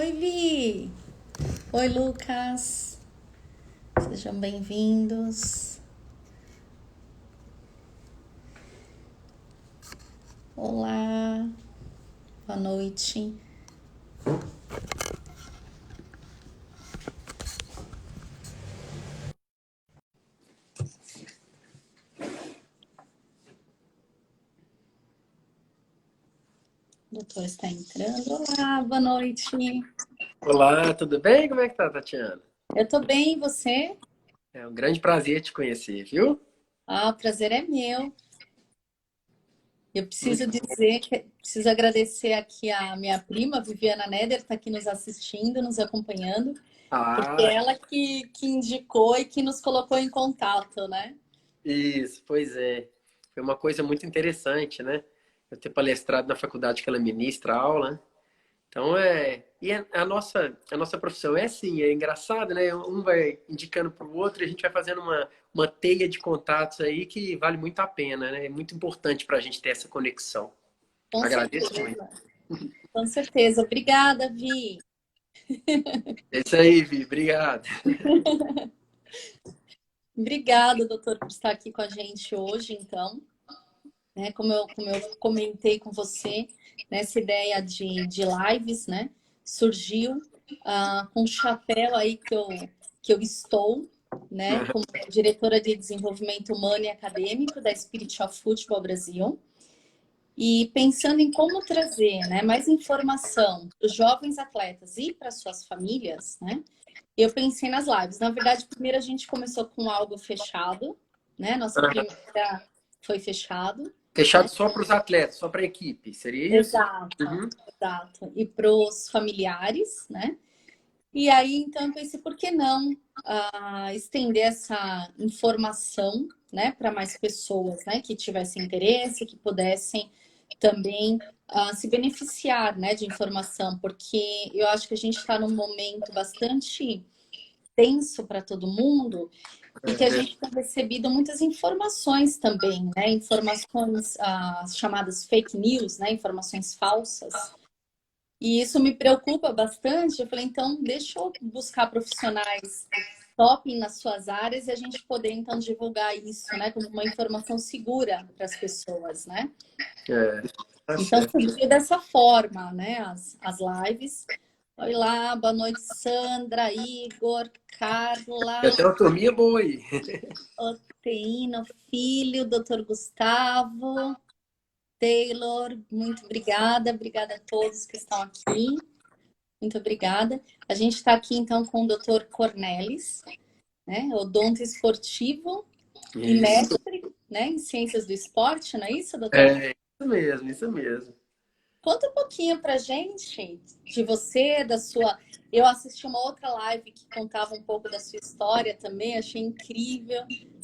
Oi, Vi! Oi, Lucas! Sejam bem-vindos. Olá, boa noite. O doutor está entrando. Olá, boa noite. Olá, tudo bem? Como é que tá, Tatiana? Eu tô bem, e você? É um grande prazer te conhecer, viu? Ah, o prazer é meu. Eu preciso Muito bom. dizer que preciso agradecer aqui a minha prima, Viviana Neder, está aqui nos assistindo, nos acompanhando, porque Ah, ela que indicou e que nos colocou em contato, né? isso, pois é. Foi uma coisa muito interessante, né? Eu ter palestrado na faculdade que ela ministra aula, né? Então a nossa profissão é assim, é engraçado, né? Um vai indicando para o outro e a gente vai fazendo uma teia de contatos aí que vale muito a pena, né? É muito importante para a gente ter essa conexão. Com Agradeço muito. certeza, com certeza. Obrigada, Vi. É isso aí, Vi. Obrigado. Obrigada, doutor, por estar aqui com a gente hoje, então, né? Como eu comentei com você, nessa ideia de lives, né? Surgiu com o chapéu aí que eu estou, né? Como diretora de desenvolvimento humano e acadêmico da Spirit of Football Brasil. E pensando em como trazer, né, mais informação para os jovens atletas e para suas famílias, né? Eu pensei nas lives. Na verdade, primeiro a gente começou com algo fechado, né? Nossa primeira foi fechado, Fechado né? só para os atletas, só para a equipe, seria isso? Exato, Uhum. exato. E para os familiares, né? E aí, então, eu pensei, por que não estender essa informação, né, para mais pessoas, né, que tivessem interesse, que pudessem também se beneficiar, né, de informação, porque eu acho que a gente está num momento bastante tenso para todo mundo e que a É, gente tem recebido muitas informações também, né? Informações chamadas fake news, né? Informações falsas. E isso me preocupa bastante. Eu falei, então, deixa eu buscar profissionais top nas suas áreas e a gente poder, então, divulgar isso, né? Como uma informação segura para as pessoas, né? é, tá Então, certo. surgiu dessa forma, né? As lives. Oi lá, boa noite, Sandra, Igor, Já Carla. tem uma turminha boa aí. Oteína, filho, doutor Gustavo, Taylor, muito obrigada. Obrigada a todos que estão aqui. Muito obrigada. A gente está aqui então com o doutor Cornelis, né? Odonto esportivo e Isso. mestre, né, em ciências do esporte, não é isso, doutor? É, isso mesmo, isso mesmo. Conta um pouquinho pra gente de você, da sua. Eu assisti uma outra live que contava um pouco da sua história também, achei incrível,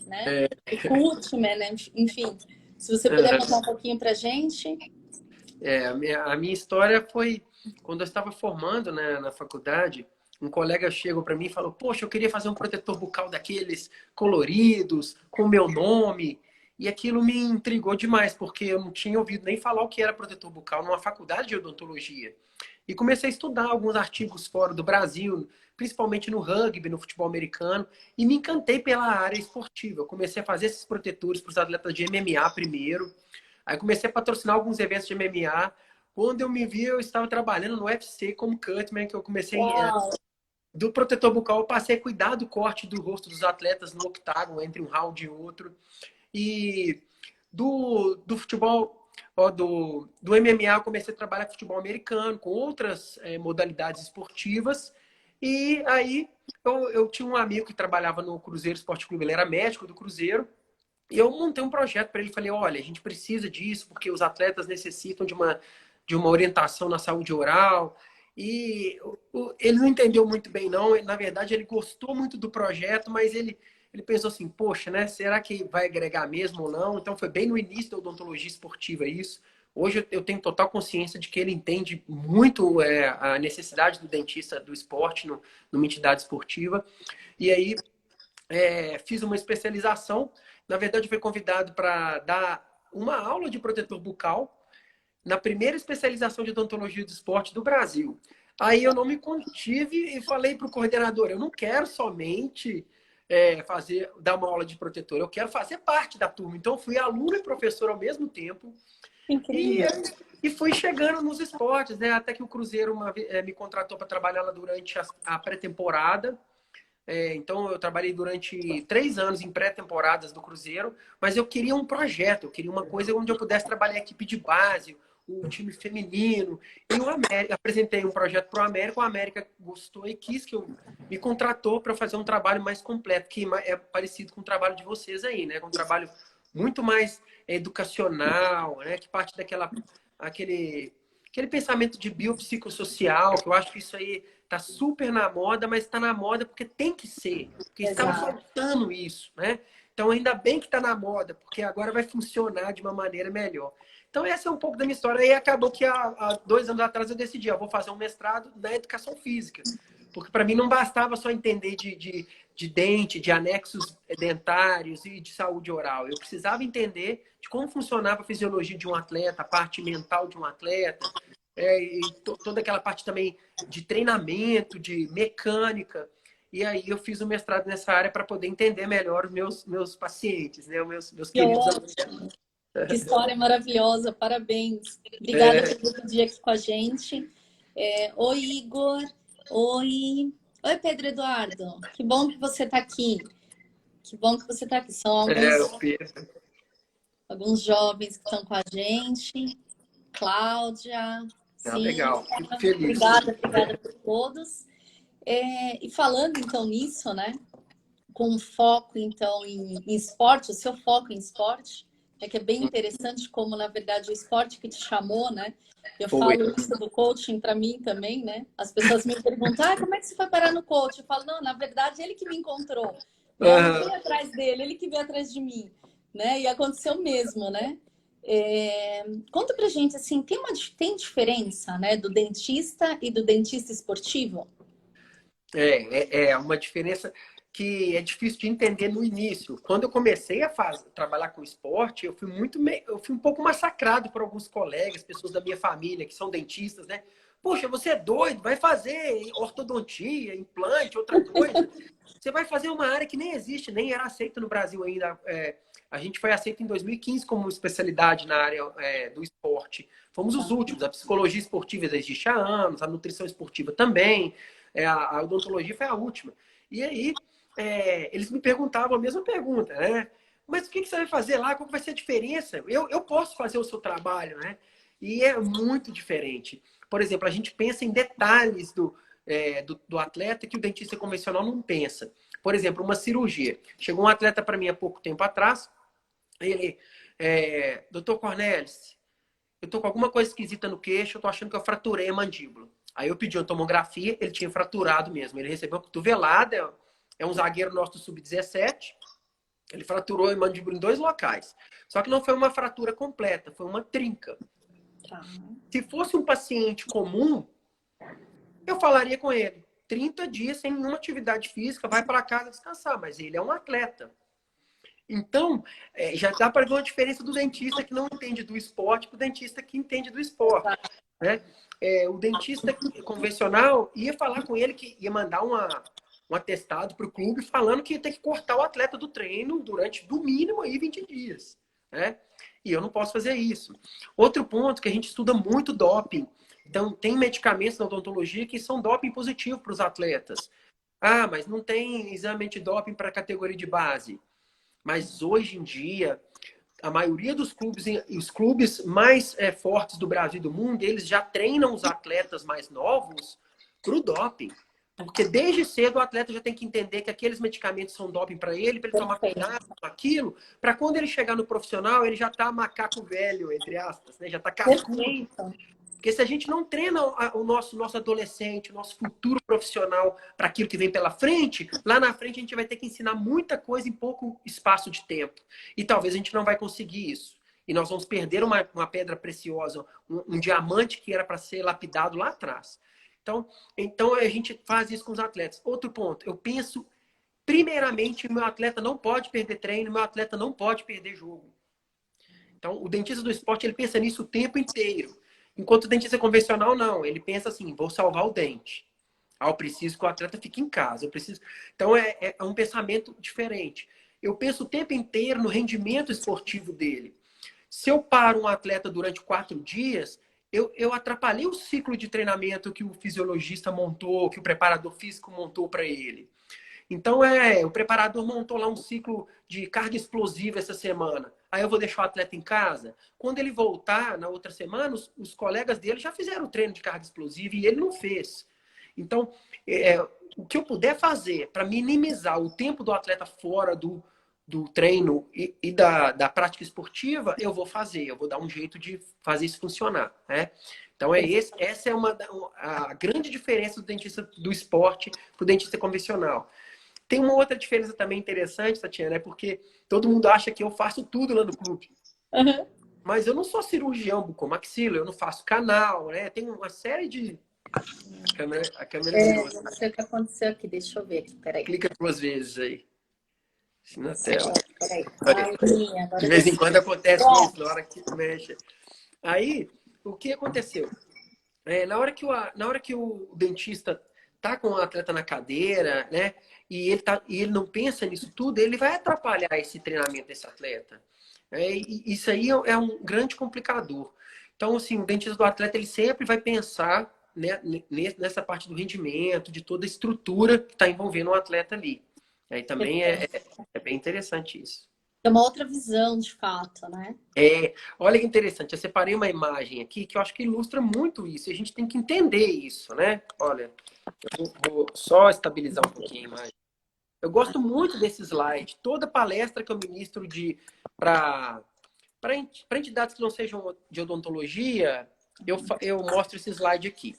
né? O Cultman, né? Enfim, se você puder contar um pouquinho pra gente. A minha história foi quando eu estava formando, né, na faculdade. Um colega chegou para mim e falou: Poxa, eu queria fazer um protetor bucal daqueles coloridos, com meu nome. E aquilo me intrigou demais, porque eu não tinha ouvido nem falar o que era protetor bucal numa faculdade de odontologia. E comecei a estudar alguns artigos fora do Brasil, principalmente no rugby, no futebol americano, e me encantei pela área esportiva. Eu comecei a fazer esses protetores para os atletas de MMA primeiro. Aí comecei a patrocinar alguns eventos de MMA. Quando eu me vi, eu estava trabalhando no UFC como cutman, que eu comecei Uau, do protetor bucal, eu passei a cuidar do corte do rosto dos atletas no octágono, entre um round e outro. E do futebol, do MMA, eu comecei a trabalhar com futebol americano, com outras modalidades esportivas. E aí eu tinha um amigo que trabalhava no Cruzeiro Esporte Clube, ele era médico do Cruzeiro. E eu montei um projeto para ele. Falei: olha, a gente precisa disso porque os atletas necessitam de uma orientação na saúde oral. E ele não entendeu muito bem, não. Na verdade, ele gostou muito do projeto, mas ele pensou assim: poxa, né? Será que vai agregar mesmo ou não? Então, foi bem no início da odontologia esportiva isso. Hoje eu tenho total consciência de que ele entende muito a necessidade do dentista do esporte numa entidade esportiva. E aí fiz uma especialização. Na verdade, fui convidado para dar uma aula de protetor bucal na primeira especialização de odontologia do esporte do Brasil. Aí eu não me contive e falei para o coordenador, eu não quero somente dar uma aula de protetor, eu quero fazer parte da turma. Então, fui aluno e professor ao mesmo tempo. E, Incrível. e fui chegando nos esportes, né? Até que o Cruzeiro me contratou para trabalhar lá durante a pré-temporada. Então, eu trabalhei durante 3 anos em pré-temporadas do Cruzeiro, mas eu queria um projeto, eu queria uma coisa onde eu pudesse trabalhar a equipe de base, o time feminino. E o América, apresentei um projeto para o América gostou e quis que eu me contratou para fazer um trabalho mais completo, que é parecido com o trabalho de vocês aí, né? Com um trabalho muito mais educacional, né? Que parte aquele pensamento de biopsicossocial, que eu acho que isso aí tá super na moda, mas está na moda porque tem que ser, porque estava Exato. faltando isso, né? Então ainda bem que está na moda, porque agora vai funcionar de uma maneira melhor. Então essa é um pouco da minha história. E acabou que há 2 anos atrás eu decidi, vou fazer um mestrado na educação física, porque para mim não bastava só entender de dente, de anexos dentários e de saúde oral. Eu precisava entender de como funcionava a fisiologia de um atleta, a parte mental de um atleta, e toda aquela parte também de treinamento, de mecânica. E aí eu fiz o mestrado nessa área para poder entender melhor os meus pacientes, né? Os meus Que queridos ótimo. Que história maravilhosa. Parabéns. Obrigada por é, dividir aqui com a gente. Oi, Igor. Oi. Oi, Pedro Eduardo. Que bom que você está aqui. Que bom que você está aqui. São o Pedro. alguns jovens que estão com a gente. Cláudia, Ah, sim. legal, fico feliz. Obrigada por todos. E falando então nisso, né? Com foco então em esporte, o seu foco em esporte, que é bem interessante como na verdade o esporte que te chamou, né? Eu Foi. falo isso do coaching para mim também, né? As pessoas me perguntam, como é que você foi parar no coaching? Eu falo, não, na verdade ele que me encontrou, né? Eu não fui atrás dele, ele que veio atrás de mim, né? E aconteceu mesmo, né? Conta pra gente assim, tem diferença, né, do dentista e do dentista esportivo? É uma diferença que é difícil de entender no início. Quando eu comecei a trabalhar com esporte, eu fui um pouco massacrado por alguns colegas, pessoas da minha família que são dentistas, né? Poxa, você é doido, vai fazer ortodontia, implante, outra coisa. Você vai fazer uma área que nem existe, nem era aceita no Brasil ainda. A gente foi aceito em 2015 como especialidade na área do esporte. Fomos os últimos. A psicologia esportiva já existe há anos, a nutrição esportiva também, a odontologia foi a última. E aí, eles me perguntavam a mesma pergunta, né? Mas o que você vai fazer lá? Qual vai ser a diferença? Eu posso fazer o seu trabalho, né? E é muito diferente. Por exemplo, a gente pensa em detalhes do atleta que o dentista convencional não pensa. Por exemplo, uma cirurgia. Chegou um atleta para mim há pouco tempo atrás, ele, doutor Cornelis, eu tô com alguma coisa esquisita no queixo, eu tô achando que eu fraturei a mandíbula. Aí eu pedi uma tomografia, ele tinha fraturado mesmo. Ele recebeu uma cotovelada, é um zagueiro nosso do sub-17, ele fraturou a mandíbula em 2 locais. Só que não foi uma fratura completa, foi uma trinca. Tá. Se fosse um paciente comum, eu falaria com ele, 30 dias sem nenhuma atividade física, vai para casa descansar, mas ele é um atleta. Então, já dá para ver uma diferença do dentista que não entende do esporte para o dentista que entende do esporte. Né? O dentista convencional ia falar com ele que ia mandar um atestado para o clube falando que ia ter que cortar o atleta do treino durante, do mínimo, aí 20 dias. Né? E eu não posso fazer isso. Outro ponto que a gente estuda muito doping. Então, tem medicamentos na odontologia que são doping positivo para os atletas. Ah, mas não tem exame de doping para a categoria de base. Mas hoje em dia, a maioria dos clubes, os clubes mais fortes do Brasil e do mundo, eles já treinam os atletas mais novos para o doping. Porque desde cedo o atleta já tem que entender que aqueles medicamentos são doping para ele tomar Perfeito. cuidado com aquilo, para quando ele chegar no profissional, ele já está macaco velho, entre aspas, né? Já está cascudo. Perfeito. Porque se a gente não treina o nosso adolescente, o nosso futuro profissional para aquilo que vem pela frente, lá na frente a gente vai ter que ensinar muita coisa em pouco espaço de tempo. E talvez a gente não vai conseguir isso. E nós vamos perder uma pedra preciosa, um diamante que era para ser lapidado lá atrás. Então a gente faz isso com os atletas. Outro ponto, eu penso, primeiramente, o meu atleta não pode perder treino, o meu atleta não pode perder jogo. Então, o dentista do esporte, ele pensa nisso o tempo inteiro. Enquanto o dentista convencional, não. Ele pensa assim, vou salvar o dente. Ah, eu preciso que o atleta fique em casa. Eu preciso... Então, é um pensamento diferente. Eu penso o tempo inteiro no rendimento esportivo dele. Se eu paro um atleta durante 4 dias, eu atrapalhei o ciclo de treinamento que o fisiologista montou, que o preparador físico montou para ele. Então, o preparador montou lá um ciclo de carga explosiva essa semana. Aí eu vou deixar o atleta em casa. Quando ele voltar na outra semana, os colegas dele já fizeram o treino de carga explosiva e ele não fez. Então, o que eu puder fazer para minimizar o tempo do atleta fora do treino e da prática esportiva, eu vou fazer. Eu vou dar um jeito de fazer isso funcionar, né? Então, essa é a grande diferença do dentista do esporte para o dentista convencional. Tem uma outra diferença também interessante, Tatiana, é porque todo mundo acha que eu faço tudo lá no clube. Uhum. Mas eu não sou cirurgião bucomaxilo, eu não faço canal, né? Tem uma série de... A câmera virou. Não sei o que aconteceu aqui, deixa eu ver aqui, peraí. Clica 2 vezes aí. Assim na tela. Peraí. Agora De vez em quando acontece isso, na hora que mexe. Aí, o que aconteceu? Na hora que o dentista tá com o atleta na cadeira, né? E ele não pensa nisso tudo, ele vai atrapalhar esse treinamento desse atleta. E isso aí é um grande complicador. Então, assim, o dentista do atleta, ele sempre vai pensar, né, nessa parte do rendimento, de toda a estrutura que está envolvendo o atleta ali. Aí também é bem interessante isso. é uma outra visão, de fato, né? Olha que interessante, eu separei uma imagem aqui que eu acho que ilustra muito isso. E a gente tem que entender isso, né? Olha, eu vou só estabilizar um pouquinho a imagem. Eu gosto muito desse slide. Toda palestra que eu ministro para entidades que não sejam de odontologia, eu mostro esse slide aqui.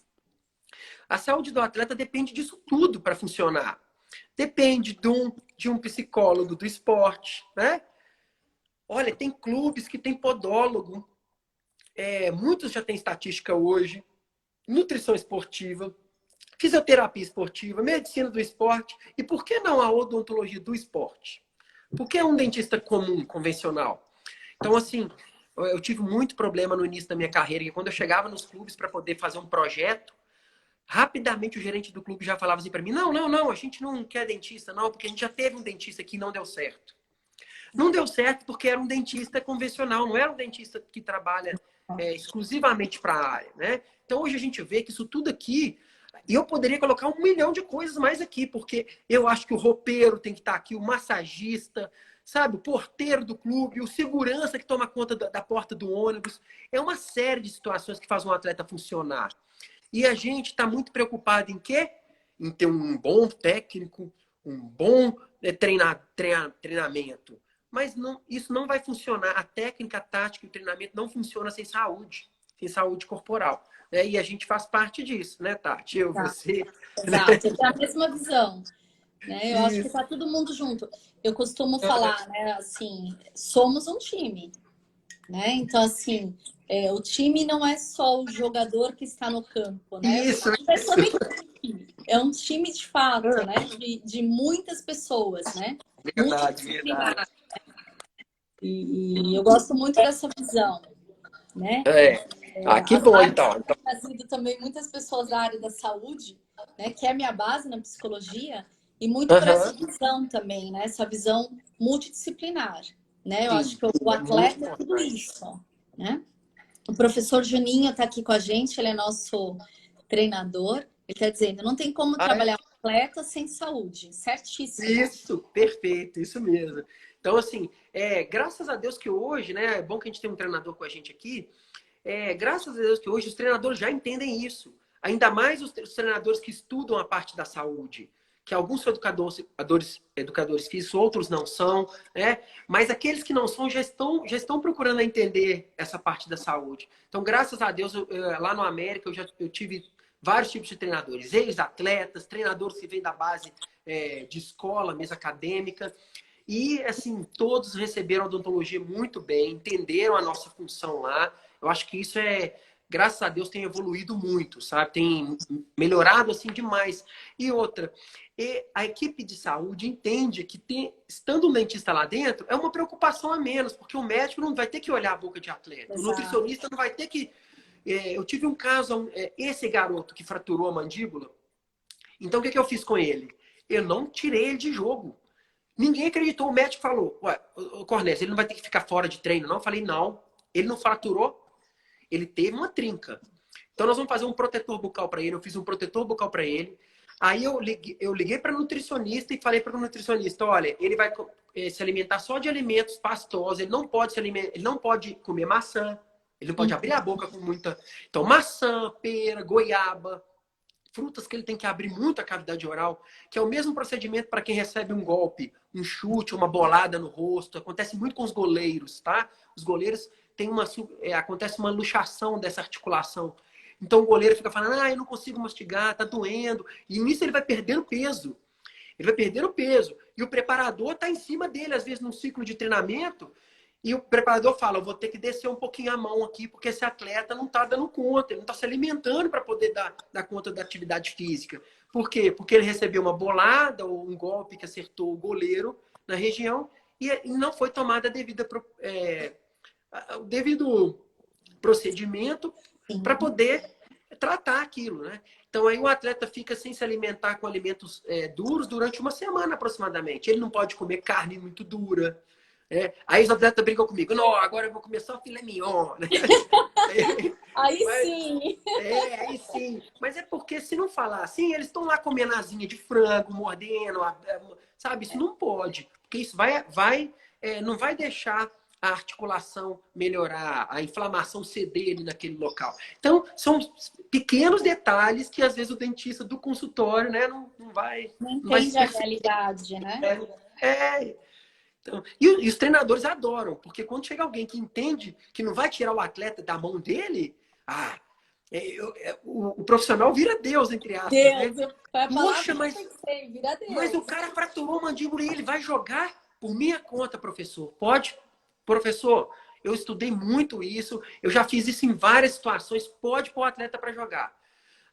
A saúde do atleta depende disso tudo para funcionar. Depende de um psicólogo do esporte, né? Olha, tem clubes que tem podólogo. Muitos já têm estatística hoje. Nutrição esportiva, fisioterapia esportiva, medicina do esporte. E por que não a odontologia do esporte? Por que um dentista comum, convencional? Então, assim, eu tive muito problema no início da minha carreira, que quando eu chegava nos clubes para poder fazer um projeto, rapidamente o gerente do clube já falava assim para mim, não, a gente não quer dentista, não, porque a gente já teve um dentista que não deu certo. Não deu certo porque era um dentista convencional, não era um dentista que trabalha exclusivamente para a área, né? Então, hoje a gente vê que isso tudo aqui, e eu poderia colocar 1 milhão de coisas mais aqui, porque eu acho que o roupeiro tem que estar aqui, o massagista, sabe? O porteiro do clube, o segurança que toma conta da porta do ônibus. É uma série de situações que faz um atleta funcionar. E a gente está muito preocupado em quê? Em ter um bom técnico, um bom treinamento. Mas isso não vai funcionar. A técnica, a tática e o treinamento não funciona sem saúde corporal. Né? E a gente faz parte disso, né, Tati? Você. Exato, é a mesma visão. Né? Eu acho que está todo mundo junto. Eu costumo falar, né, assim, somos um time. Né? Então, assim, o time não é só o jogador que está no campo, né? Isso. É um time de fato, né? De muitas pessoas, né? Verdade. E eu gosto muito dessa visão, né? Que bom, então. Tem trazido também muitas pessoas da área da saúde, né? Que é a minha base na psicologia, e muito por essa visão também, né? Essa visão multidisciplinar, né? Eu acho que o atleta é tudo isso, né? O professor Juninho está aqui com a gente, ele é nosso treinador. Ele está dizendo, não tem como trabalhar um atleta sem saúde, certíssimo. Isso, perfeito, isso mesmo. Então, assim, graças a Deus que hoje, né? É bom que a gente tem um treinador com a gente aqui. Graças a Deus que hoje os treinadores já entendem isso. Ainda mais os treinadores que estudam a parte da saúde. Que alguns são educadores físicos, outros não são, né? Mas aqueles que não são já estão procurando entender essa parte da saúde. Então, graças a Deus, lá no América, eu tive vários tipos de treinadores. Ex-atletas, treinadores que vêm da base de escola, mesa acadêmica. E, assim, todos receberam a odontologia muito bem, entenderam a nossa função lá. Eu acho que isso graças a Deus, tem evoluído muito, sabe? Tem melhorado, assim, demais. E outra, a equipe de saúde entende que estando um dentista lá dentro, é uma preocupação a menos, porque o médico não vai ter que olhar a boca de atleta. Exato. O nutricionista não vai ter que eu tive um caso, esse garoto que fraturou a mandíbula. Então, o que eu fiz com ele? Eu não tirei ele de jogo. Ninguém acreditou. O médico falou, ué, Cornélio, ele não vai ter que ficar fora de treino, não? Eu falei, não. Ele não fraturou, ele teve uma trinca. Então, nós vamos fazer um protetor bucal para ele. Eu fiz um protetor bucal para ele. Aí, eu liguei para nutricionista e falei para o nutricionista, olha, ele vai se alimentar só de alimentos pastosos, ele não pode ele não pode comer maçã, ele não pode abrir a boca com muita... Então, maçã, pera, goiaba, frutas que ele tem que abrir muito a cavidade oral, que é o mesmo procedimento para quem recebe um golpe, um chute, uma bolada no rosto. Acontece muito com os goleiros, tá? Os goleiros têm acontece uma luxação dessa articulação. Então o goleiro fica falando, eu não consigo mastigar, tá doendo. E nisso ele vai perdendo peso. Ele vai perdendo peso. E o preparador tá em cima dele, às vezes, num ciclo de treinamento. E o preparador fala, eu vou ter que descer um pouquinho a mão aqui, porque esse atleta não está dando conta, ele não está se alimentando para poder dar conta da atividade física. Por quê? Porque ele recebeu uma bolada ou um golpe que acertou o goleiro na região e não foi tomada o devido procedimento para poder tratar aquilo, né? Então aí o atleta fica sem se alimentar com alimentos duros durante uma semana aproximadamente. Ele não pode comer carne muito dura. Aí os atletas brigam comigo. Não, agora eu vou comer só filé mignon. Né? Sim. Aí sim. Mas é porque se não falar assim, eles estão lá comendo asinha de frango, mordendo, sabe? Isso não pode. Porque isso não vai deixar a articulação melhorar, a inflamação ceder ali naquele local. Então, são pequenos detalhes que às vezes o dentista do consultório, né, não vai... Não entende a realidade, né? Então, e os treinadores adoram, porque quando chega alguém que entende que não vai tirar o atleta da mão dele, o profissional vira Deus, entre aspas. Deus, né? Poxa, vira Deus. Mas o cara fraturou a mandíbula e ele vai jogar por minha conta, professor. Pode? Professor, eu estudei muito isso, eu já fiz isso em várias situações, pode pôr o atleta para jogar.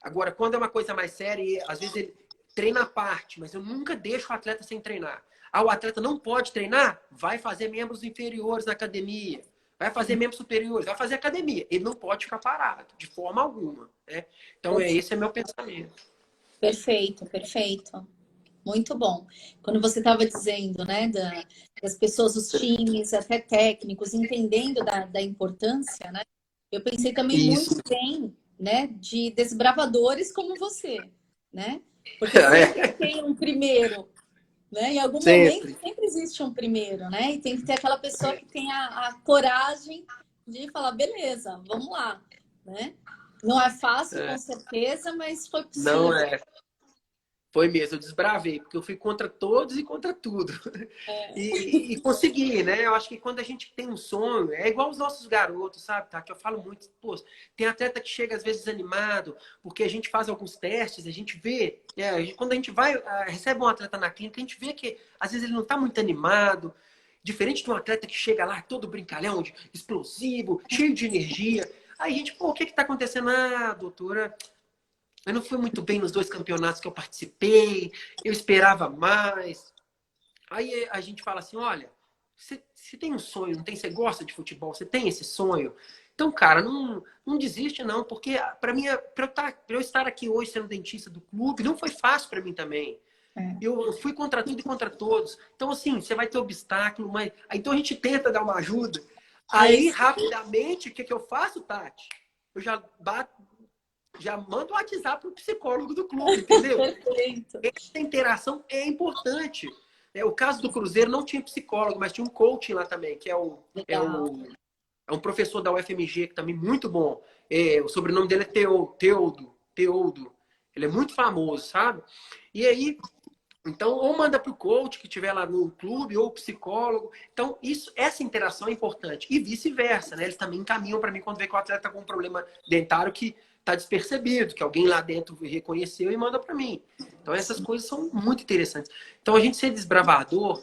Agora, quando é uma coisa mais séria, às vezes ele treina à parte, mas eu nunca deixo o atleta sem treinar. O atleta não pode treinar? Vai fazer membros inferiores na academia. Vai fazer membros superiores. Vai fazer academia. Ele não pode ficar parado, de forma alguma. Né? Então, esse é meu pensamento. Perfeito, perfeito. Muito bom. Quando você estava dizendo, né, das pessoas, os times, até técnicos, entendendo da importância, né? Eu pensei também muito bem, né, de desbravadores como você, né? Porque sempre tem um primeiro, né? Em algum momento sempre existe um primeiro, né? E tem que ter aquela pessoa que tem a coragem de falar, beleza, vamos lá, né? Não é fácil, com certeza, mas foi possível. Não é. Foi mesmo, eu desbravei, porque eu fui contra todos e contra tudo. E consegui, né? Eu acho que quando a gente tem um sonho, é igual os nossos garotos, sabe, tá? Que eu falo muito, pô, tem atleta que chega às vezes desanimado, porque a gente faz alguns testes, a gente vê, quando a gente recebe um atleta na clínica, a gente vê que às vezes ele não tá muito animado, diferente de um atleta que chega lá todo brincalhão, explosivo, cheio de energia. Aí a gente, pô, o que tá acontecendo? Doutora, eu não fui muito bem nos 2 campeonatos que eu participei, eu esperava mais. Aí a gente fala assim, olha, você tem um sonho, não tem? Você gosta de futebol, você tem esse sonho? Então, cara, não desiste não, porque para mim, para eu estar aqui hoje sendo dentista do clube, não foi fácil para mim também. Eu fui contra tudo e contra todos. Então, assim, você vai ter obstáculo, mas... Então a gente tenta dar uma ajuda. Aí, rapidamente, o que eu faço, Tati? Eu já manda o WhatsApp pro psicólogo do clube, entendeu? Perfeito. Essa interação é importante. O caso do Cruzeiro não tinha psicólogo, mas tinha um coaching lá também, que é um professor da UFMG, que também é muito bom. O sobrenome dele é Teodo. Ele é muito famoso, sabe? E aí, então, ou manda pro coach que estiver lá no clube, ou psicólogo. Então, essa interação é importante. E vice-versa, né? Eles também encaminham para mim quando vê que o atleta tá com um problema dentário que tá despercebido, que alguém lá dentro reconheceu e manda para mim. Então, essas coisas são muito interessantes. Então, a gente ser desbravador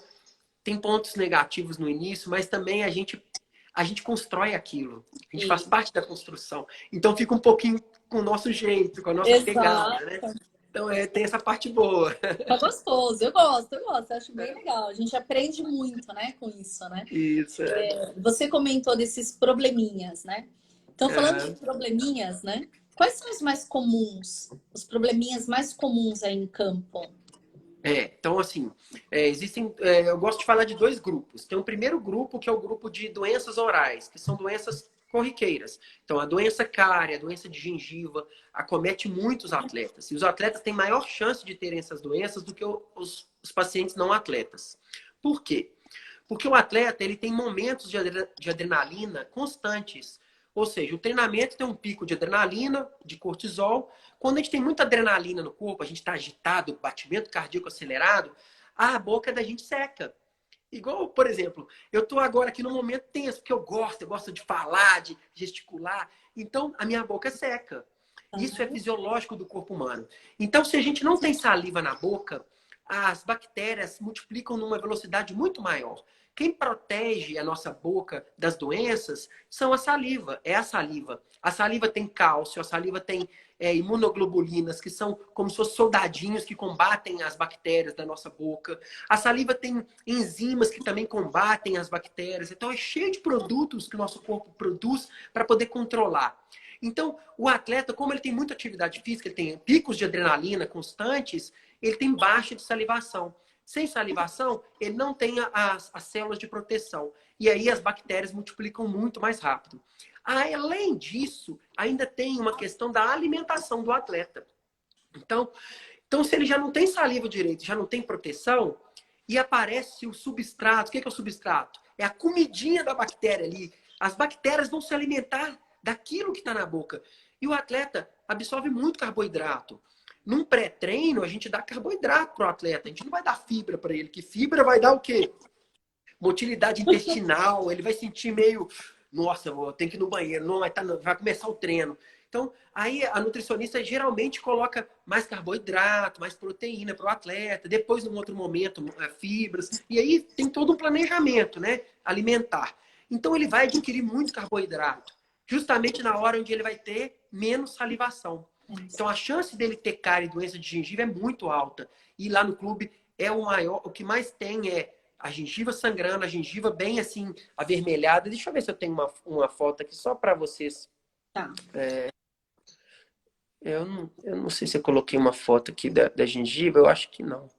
tem pontos negativos no início, mas também a gente constrói aquilo. A gente faz parte da construção. Então, fica um pouquinho com o nosso jeito, com a nossa pegada, né? Então, tem essa parte boa. Tá gostoso, eu gosto, acho bem legal. A gente aprende muito, né, com isso, né? Isso. Você comentou desses probleminhas, né? Então, falando de Aham. probleminhas, né? Quais são os mais comuns, os probleminhas mais comuns aí em campo? Então, assim, eu gosto de falar de dois grupos. Tem um primeiro grupo, que é o grupo de doenças orais, que são doenças corriqueiras. Então, a doença cárie, a doença de gengiva, acomete muitos atletas. E os atletas têm maior chance de terem essas doenças do que os pacientes não atletas. Por quê? Porque o atleta ele tem momentos de adrenalina constantes. Ou seja, o treinamento tem um pico de adrenalina, de cortisol. Quando a gente tem muita adrenalina no corpo, a gente está agitado, batimento cardíaco acelerado, a boca da gente seca. Igual, por exemplo, eu estou agora aqui no momento tenso, porque eu gosto de falar, de gesticular. Então, a minha boca seca. Isso é fisiológico do corpo humano. Então, se a gente não tem saliva na boca, as bactérias multiplicam numa velocidade muito maior. Quem protege a nossa boca das doenças são a saliva, é a saliva. A saliva tem cálcio, a saliva tem imunoglobulinas, que são como se fossem soldadinhos que combatem as bactérias da nossa boca. A saliva tem enzimas que também combatem as bactérias. Então, é cheio de produtos que o nosso corpo produz para poder controlar. Então, o atleta, como ele tem muita atividade física, ele tem picos de adrenalina constantes, ele tem baixa de salivação. Sem salivação, ele não tem as células de proteção. E aí as bactérias multiplicam muito mais rápido. Além disso, ainda tem uma questão da alimentação do atleta. Então, se ele já não tem saliva direito, já não tem proteção, e aparece o substrato. O que é o substrato? É a comidinha da bactéria ali. As bactérias vão se alimentar daquilo que está na boca. E o atleta absorve muito carboidrato. Num pré-treino, a gente dá carboidrato para o atleta. A gente não vai dar fibra para ele, que fibra vai dar o quê? Motilidade intestinal, ele vai sentir meio, nossa, eu tenho que ir no banheiro, não, vai começar o treino. Então, aí a nutricionista geralmente coloca mais carboidrato, mais proteína para o atleta, depois, num outro momento, fibras, e aí tem todo um planejamento, né, alimentar. Então, ele vai adquirir muito carboidrato, justamente na hora onde ele vai ter menos salivação. Então, a chance dele ter cárie e doença de gengiva é muito alta. E lá no clube é o maior, o que mais tem é a gengiva sangrando, a gengiva bem assim, avermelhada. Deixa eu ver se eu tenho uma foto aqui só para vocês. Tá. Eu não sei se eu coloquei uma foto aqui da gengiva, eu acho que não.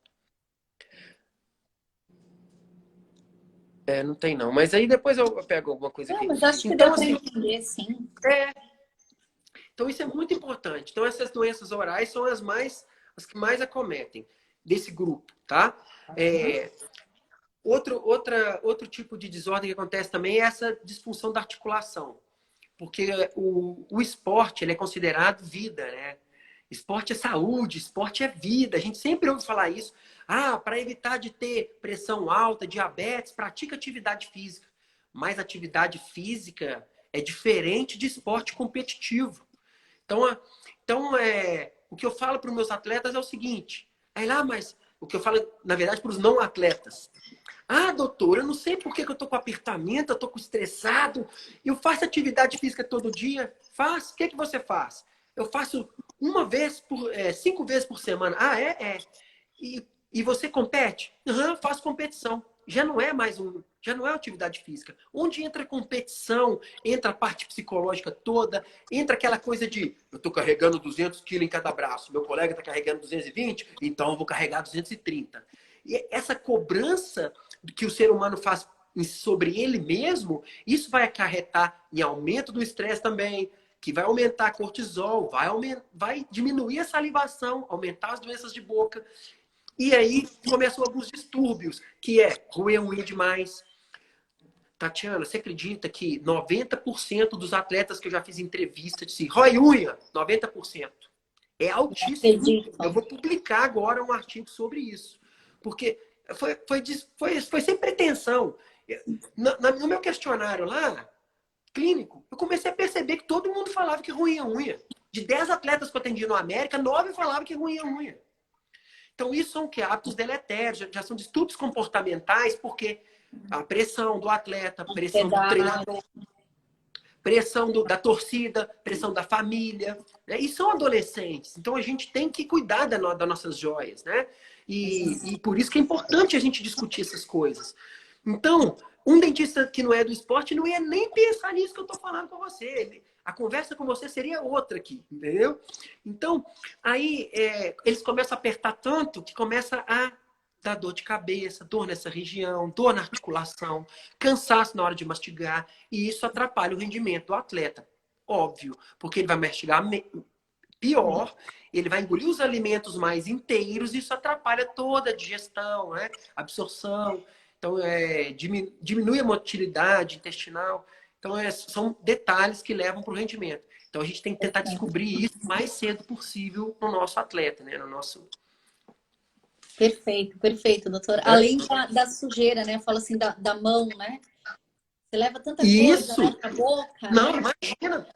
Não tem não. Mas aí depois eu pego alguma coisa Não, aqui. mas acho que dá Então, para assim, entender, sim. é, então isso é muito importante. Então, essas doenças orais são as que mais acometem desse grupo, tá? Outro tipo de desordem que acontece também é essa disfunção da articulação. Porque o esporte ele é considerado vida, né? Esporte é saúde, esporte é vida. A gente sempre ouve falar isso. Para evitar de ter pressão alta, diabetes, pratica atividade física. Mas atividade física é diferente de esporte competitivo. Então, o que eu falo para os meus atletas é o seguinte. Mas o que eu falo, na verdade, para os não atletas. Doutor, eu não sei por que eu tô com apertamento, eu tô com estressado. Eu faço atividade física todo dia. Faz. O que você faz? Eu faço 5 vezes por semana. E você compete? Faço competição. Já não é atividade física. Onde entra a competição, entra a parte psicológica toda, entra aquela coisa de eu tô carregando 200 quilos em cada braço, meu colega tá carregando 220, então eu vou carregar 230. E essa cobrança que o ser humano faz sobre ele mesmo, isso vai acarretar em aumento do estresse também, que vai aumentar a cortisol, vai diminuir a salivação, aumentar as doenças de boca. E aí começam alguns distúrbios, que é roer unha demais. Tatiana, você acredita que 90% dos atletas que eu já fiz entrevista disse rói unha? 90%. É altíssimo. Acredito. Eu vou publicar agora um artigo sobre isso. Porque foi sem pretensão. No meu questionário lá, clínico, eu comecei a perceber que todo mundo falava que ruía unha. De 10 atletas que eu atendi no América, 9 falavam que ruía unha. Então, isso são o quê? Hábitos deletérios, já são distúrbios comportamentais, porque a pressão do atleta, pressão do treinador, pressão da torcida, pressão da família, né? E são adolescentes, então a gente tem que cuidar das nossas joias, né? E por isso que é importante a gente discutir essas coisas. Então, um dentista que não é do esporte não ia nem pensar nisso que eu estou falando com você. A conversa com você seria outra aqui, entendeu? Então, aí eles começam a apertar tanto que começa a dar dor de cabeça, dor nessa região, dor na articulação, cansaço na hora de mastigar, e isso atrapalha o rendimento do atleta. Óbvio, porque ele vai mastigar pior, ele vai engolir os alimentos mais inteiros, e isso atrapalha toda a digestão, né? Absorção. Então, diminui a motilidade intestinal. Então, são detalhes que levam para o rendimento. Então, a gente tem que tentar descobrir isso o mais cedo possível no nosso atleta, né? No nosso... Perfeito, perfeito, doutor. Além da sujeira, né? Fala assim, da mão, né? Você leva tanta coisa, né, pra boca. Não, né? imagina.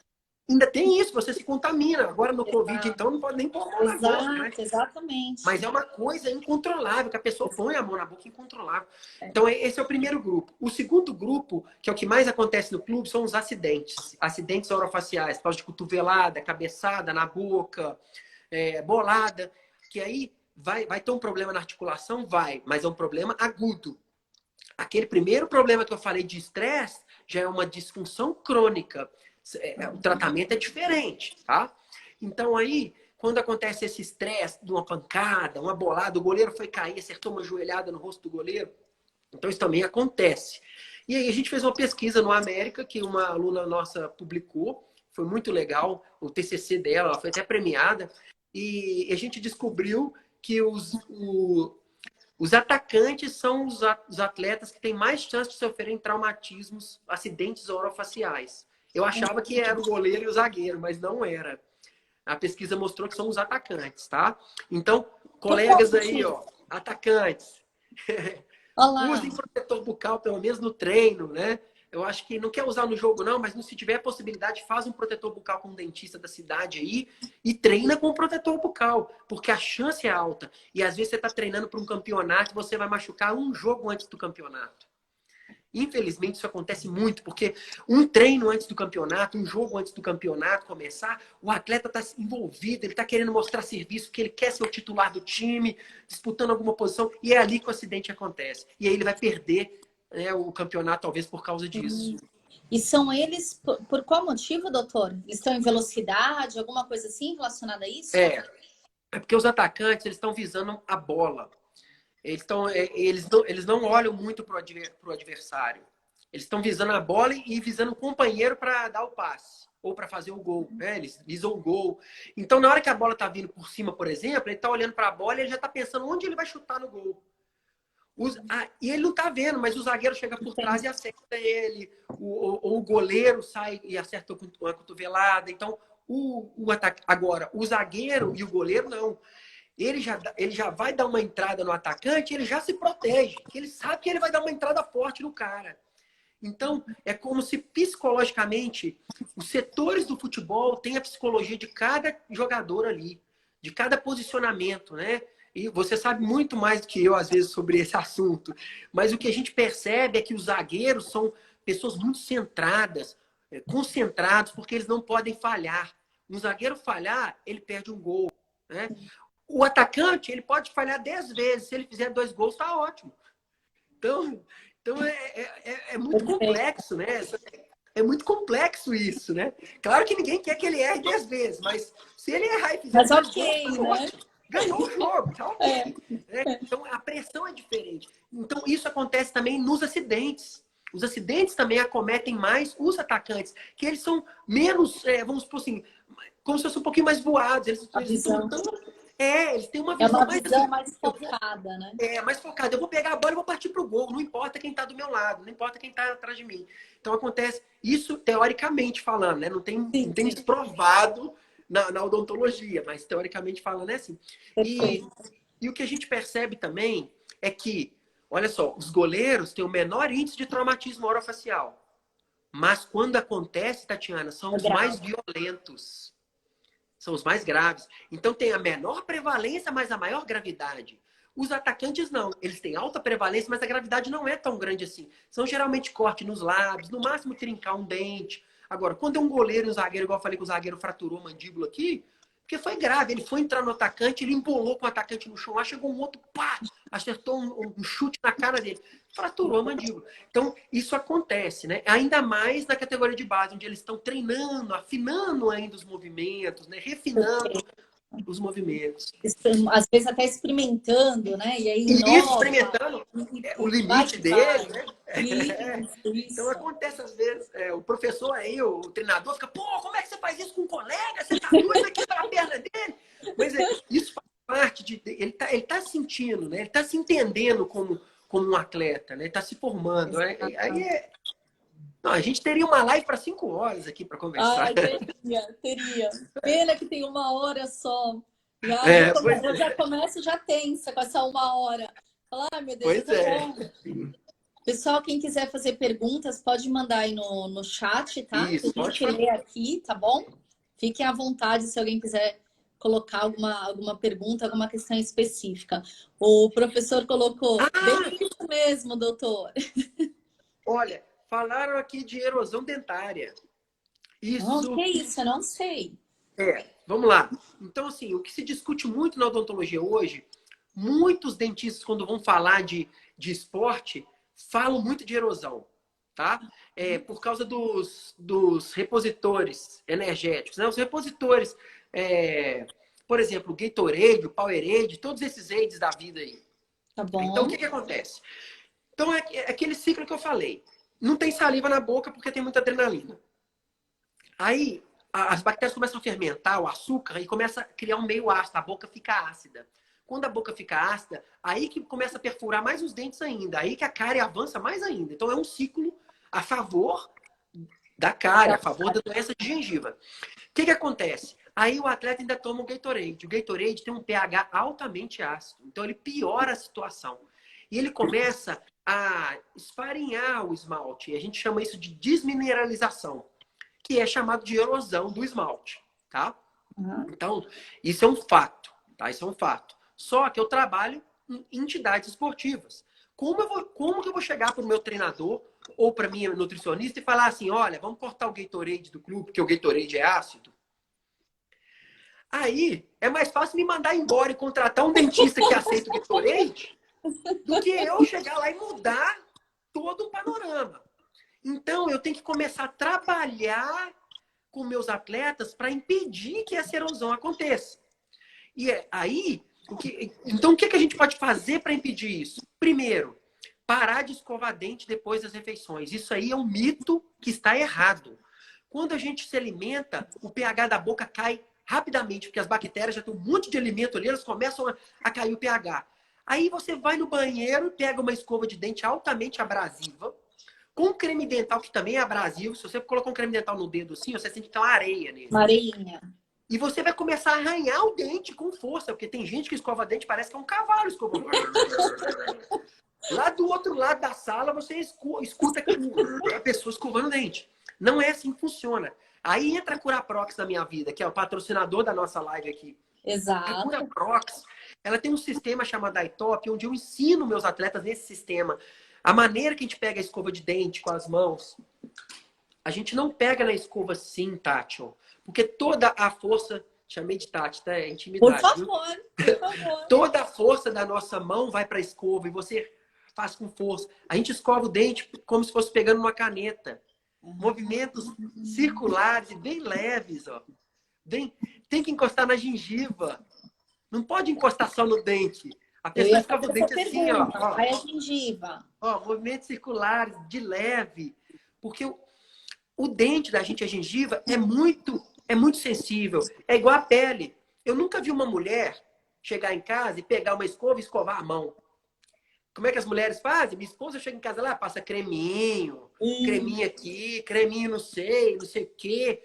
Ainda tem isso, você se contamina. Agora no Covid, então, não pode nem pôr a mão na boca, né? Exatamente. Mas é uma coisa incontrolável, que a pessoa põe a mão na boca, incontrolável. Então, esse é o primeiro grupo. O segundo grupo, que é o que mais acontece no clube, são os acidentes. Acidentes orofaciais, por causa de cotovelada, cabeçada na boca, bolada. Que aí vai ter um problema na articulação? Vai, mas é um problema agudo. Aquele primeiro problema que eu falei de estresse já é uma disfunção crônica. O tratamento é diferente, tá? Então aí, quando acontece esse estresse de uma pancada, uma bolada, o goleiro foi cair, acertou uma joelhada no rosto do goleiro, então isso também acontece. E aí a gente fez uma pesquisa no América, que uma aluna nossa publicou, foi muito legal, o TCC dela, ela foi até premiada, e a gente descobriu que os atacantes são os atletas que têm mais chance de sofrerem traumatismos, acidentes orofaciais. Eu achava que era o goleiro e o zagueiro, mas não era. A pesquisa mostrou que são os atacantes, tá? Então, colegas aí, ó, atacantes, usem protetor bucal pelo menos no treino, né? Eu acho que não quer usar no jogo não, mas se tiver possibilidade, faz um protetor bucal com um dentista da cidade aí e treina com o protetor bucal, porque a chance é alta. E às vezes você está treinando para um campeonato e você vai machucar um jogo antes do campeonato. Infelizmente, isso acontece muito, porque um treino antes do campeonato, um jogo antes do campeonato começar, o atleta está envolvido, ele está querendo mostrar serviço, que ele quer ser o titular do time, disputando alguma posição, e é ali que o acidente acontece. E aí ele vai perder, né, o campeonato, talvez, por causa disso. E são eles, por qual motivo, doutor? Eles estão em velocidade, alguma coisa assim relacionada a isso? É porque os atacantes, eles estão visando a bola. Eles não olham muito para o adversário. Eles estão visando a bola e visando o companheiro para dar o passe ou para fazer o gol, né? Eles visam o gol. Então, na hora que a bola está vindo por cima, por exemplo, ele está olhando para a bola e ele já está pensando onde ele vai chutar no gol. E ele não está vendo, mas o zagueiro chega por trás e acerta ele. Ou o goleiro sai e acerta uma cotovelada. Então, agora, o zagueiro e o goleiro não. Ele já vai dar uma entrada no atacante, ele já se protege, porque ele sabe que ele vai dar uma entrada forte no cara. Então, é como se psicologicamente os setores do futebol têm a psicologia de cada jogador ali, de cada posicionamento, né? E você sabe muito mais do que eu, às vezes, sobre esse assunto. Mas o que a gente percebe é que os zagueiros são pessoas muito centradas, concentrados, porque eles não podem falhar. Um zagueiro falhar, ele perde um gol, né? O atacante, ele pode falhar 10 vezes. Se ele fizer 2 gols, está ótimo. Então é muito complexo, né? É muito complexo isso, né? Claro que ninguém quer que ele erre 10 vezes, mas se ele errar e fizer 2 gols, tá ótimo. Ganhou o jogo, tá ok. Então, a pressão é diferente. Então, isso acontece também nos acidentes. Os acidentes também acometem mais os atacantes, que eles são menos, vamos supor assim, como se fossem um pouquinho mais voados. Eles têm uma visão mais focada, né? Mais focada. Eu vou pegar a bola e vou partir pro gol. Não importa quem tá do meu lado, não importa quem tá atrás de mim. Então acontece isso teoricamente falando, né? Não tem desprovado na odontologia, mas teoricamente falando é assim. E o que a gente percebe também é que, olha só, os goleiros têm o menor índice de traumatismo orofacial. Mas quando acontece, Tatiana, são os mais violentos. São os mais graves. Então tem a menor prevalência, mas a maior gravidade. Os atacantes não. Eles têm alta prevalência, mas a gravidade não é tão grande assim. São geralmente corte nos lábios, no máximo trincar um dente. Agora, quando é um goleiro e um zagueiro, igual eu falei que o zagueiro fraturou a mandíbula aqui, Porque foi grave. Ele foi entrar no atacante, ele embolou com o atacante no chão. Lá chegou um outro, pá, acertou um chute na cara dele. Fraturou a mandíbula. Então, isso acontece, né? Ainda mais na categoria de base, onde eles estão treinando, afinando ainda os movimentos, né? Refinando os movimentos. Às vezes até experimentando, né? E aí E isso, inova, experimentando o vai limite que vai. dele, né? Então Isso. acontece às vezes, o professor aí, o treinador, fica, pô, como é que você faz isso com um colega? Você tá doido, vai quebrar a perna dele? Mas isso faz parte de. Ele tá sentindo, né? Ele tá se entendendo como um atleta, né? Ele tá se formando. Aí não, a gente teria uma live para 5 horas aqui para conversar. Ai, teria. Pena que tem 1 hora só. Pois Eu já começo já tensa com essa 1 hora. Falar, ai, meu Deus, pois tá é. bom. Pessoal, quem quiser fazer perguntas, pode mandar aí no chat, tá? Que Isso, a pode gente falar. lê aqui, tá bom? Fiquem à vontade se alguém quiser colocar alguma pergunta, alguma questão específica. O professor colocou, bem Ah, isso mesmo, doutor. olha, falaram aqui de erosão dentária. Não, que Isso isso? Eu não sei. vamos lá. Então, assim, o que se discute muito na odontologia hoje, muitos dentistas, quando vão falar de esporte, falam muito de erosão, tá? Por causa dos repositores energéticos, né? Os repositores, por exemplo, o Gatorade, o Powerade, todos esses aids da vida aí. Tá Então, o bom. que acontece? Então, é aquele ciclo que eu falei. Não tem saliva na boca porque tem muita adrenalina. Aí as bactérias começam a fermentar o açúcar e começa a criar um meio ácido, a boca fica ácida. Quando a boca fica ácida, aí que começa a perfurar mais os dentes ainda, aí que a cárie avança mais ainda. Então é um ciclo a favor da cárie, a favor da doença de gengiva. O que acontece? Aí o atleta ainda toma o Gatorade. O Gatorade tem um pH altamente ácido, então ele piora a situação. E ele começa a esfarinhar o esmalte. E a gente chama isso de desmineralização, que é chamado de erosão do esmalte, tá? Então, isso é um fato, tá? Isso é um fato. Só que eu trabalho em entidades esportivas. Como que eu vou chegar para o meu treinador ou para minha nutricionista e falar assim, olha, vamos cortar o Gatorade do clube, porque o Gatorade é ácido? Aí, é mais fácil me mandar embora e contratar um dentista que aceita o Gatorade do que eu chegar lá e mudar todo o panorama. Então, eu tenho que começar a trabalhar com meus atletas para impedir que essa erosão aconteça. E aí, então o que a gente pode fazer para impedir isso? Primeiro, parar de escovar dente depois das refeições. Isso aí é um mito que está errado. Quando a gente se alimenta, o pH da boca cai rapidamente, porque as bactérias já têm um monte de alimento ali, elas começam a cair o pH. Aí você vai no banheiro, pega uma escova de dente altamente abrasiva, com creme dental, que também é abrasivo. Se você colocar um creme dental no dedo assim, você sente que tem uma areia nele. Uma areinha. E você vai começar a arranhar o dente com força, porque tem gente que escova dente, parece que é um cavalo escovando. Lá do outro lado da sala, você escuta a pessoa escovando o dente. Não é assim que funciona. Aí entra a Curaprox na minha vida, que é o patrocinador da nossa live aqui. A Exato. Curaprox, ela tem um sistema chamado iTop, onde eu ensino meus atletas nesse sistema. A maneira que a gente pega a escova de dente com as mãos, a gente não pega na escova assim, Tátil. Porque toda a força, chamei de Tati, tá? É intimidade. Por favor, por favor. Toda a força da nossa mão vai para a escova e você faz com força. A gente escova o dente como se fosse pegando uma caneta. Movimentos circulares e bem leves, ó. Tem que encostar na gengiva. Não pode encostar só no dente. A pessoa escova o dente assim, ó. Aí a gengiva. Ó, movimentos circulares, de leve. Porque o dente da gente, a gengiva, é muito sensível. É igual a pele. Eu nunca vi uma mulher chegar em casa e pegar uma escova e escovar a mão. Como é que as mulheres fazem? Minha esposa chega em casa lá, passa creminho, creminho aqui, creminho não sei o quê.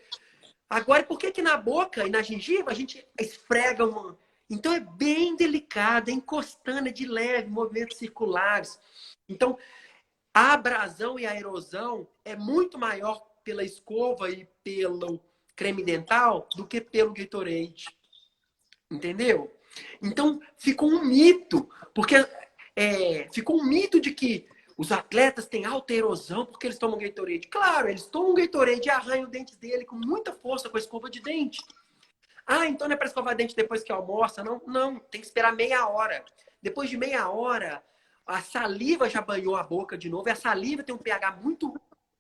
Agora, por que na boca e na gengiva a gente esfrega uma... Então, é bem delicado, é encostando, é de leve, movimentos circulares. Então, a abrasão e a erosão é muito maior pela escova e pelo creme dental do que pelo Gatorade. Entendeu? Então, ficou um mito. Porque ficou um mito de que os atletas têm alta erosão porque eles tomam Gatorade. Claro, eles tomam Gatorade e arranham os dentes dele com muita força com a escova de dente. Ah, então não é para escovar dente depois que almoça? Não, não, tem que esperar meia hora. Depois de meia hora, a saliva já banhou a boca de novo. E a saliva tem um pH muito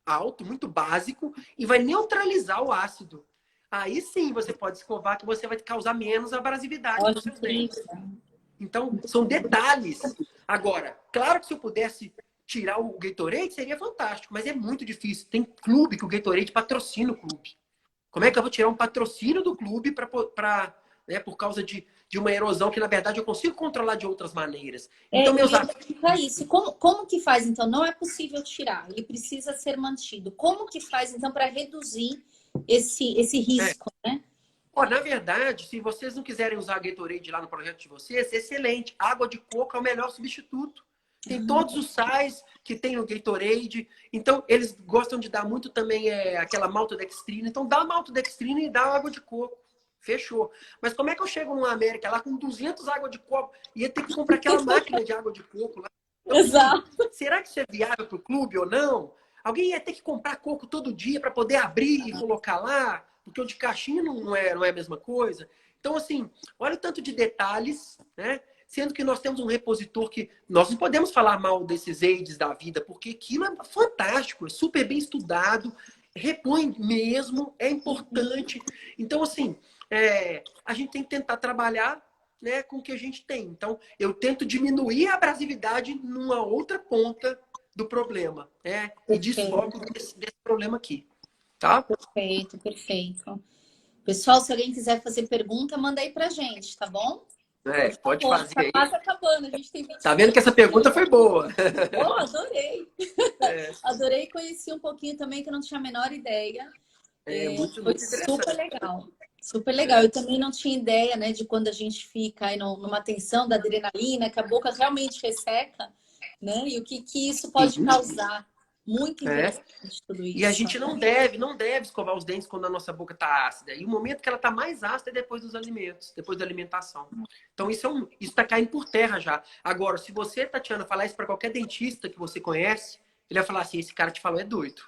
alto, muito básico, e vai neutralizar o ácido. Aí sim você pode escovar, que você vai causar menos abrasividade Olha, nos seus incrível. dentes. Então, são detalhes. Agora, claro que se eu pudesse tirar o Gatorade, seria fantástico, mas é muito difícil. Tem clube que o Gatorade patrocina o clube. Como é que eu vou tirar um patrocínio do clube né, por causa de uma erosão que, na verdade, eu consigo controlar de outras maneiras? Então, Eu meus ia amigos. perguntar isso. Como que faz, então? Não é possível tirar, ele precisa ser mantido. Como que faz, então, para reduzir esse risco, né? Na verdade, se vocês não quiserem usar Gatorade lá no projeto de vocês, excelente. Água de coco é o melhor substituto. Tem todos os sais que tem no Gatorade. Então, eles gostam de dar muito também aquela maltodextrina. Então, dá maltodextrina e dá água de coco. Fechou. Mas como é que eu chego numa América lá com 200 água de coco e ia ter que comprar aquela máquina de água de coco lá? Então, assim, Exato. será que isso é viável para o clube ou não? Alguém ia ter que comprar coco todo dia para poder abrir e colocar lá? Porque o de caixinha não é a mesma coisa. Então, assim, olha o tanto de detalhes, né? Sendo que nós temos um repositor que nós não podemos falar mal desses aids da vida, porque aquilo é fantástico, é super bem estudado, repõe mesmo, é importante. Então, assim, a gente tem que tentar trabalhar, né, com o que a gente tem. Então, eu tento diminuir a abrasividade numa outra ponta do problema, né? E desfoco desse problema aqui, tá? Perfeito, perfeito. Pessoal, se alguém quiser fazer pergunta, manda aí pra gente, tá bom? Por Pode favor, fazer tá aí. quase acabando, a gente tem Tá vendo 25 que essa pergunta minutos. foi boa? Oh, adorei! É, Adorei, conheci um pouquinho também, que eu não tinha a menor ideia. muito, Foi muito super interessante. legal. Super legal. Eu também não tinha ideia, né, de quando a gente fica aí numa tensão da adrenalina, que a boca realmente resseca, né? E o que isso pode Sim, causar. Muito é. interessante tudo E a isso. gente não deve escovar os dentes quando a nossa boca está ácida. E o momento que ela está mais ácida é depois dos alimentos, depois da alimentação. Então isso está caindo por terra já. Agora, se você, Tatiana, falar isso para qualquer dentista que você conhece, ele vai falar assim: esse cara te falou é doido.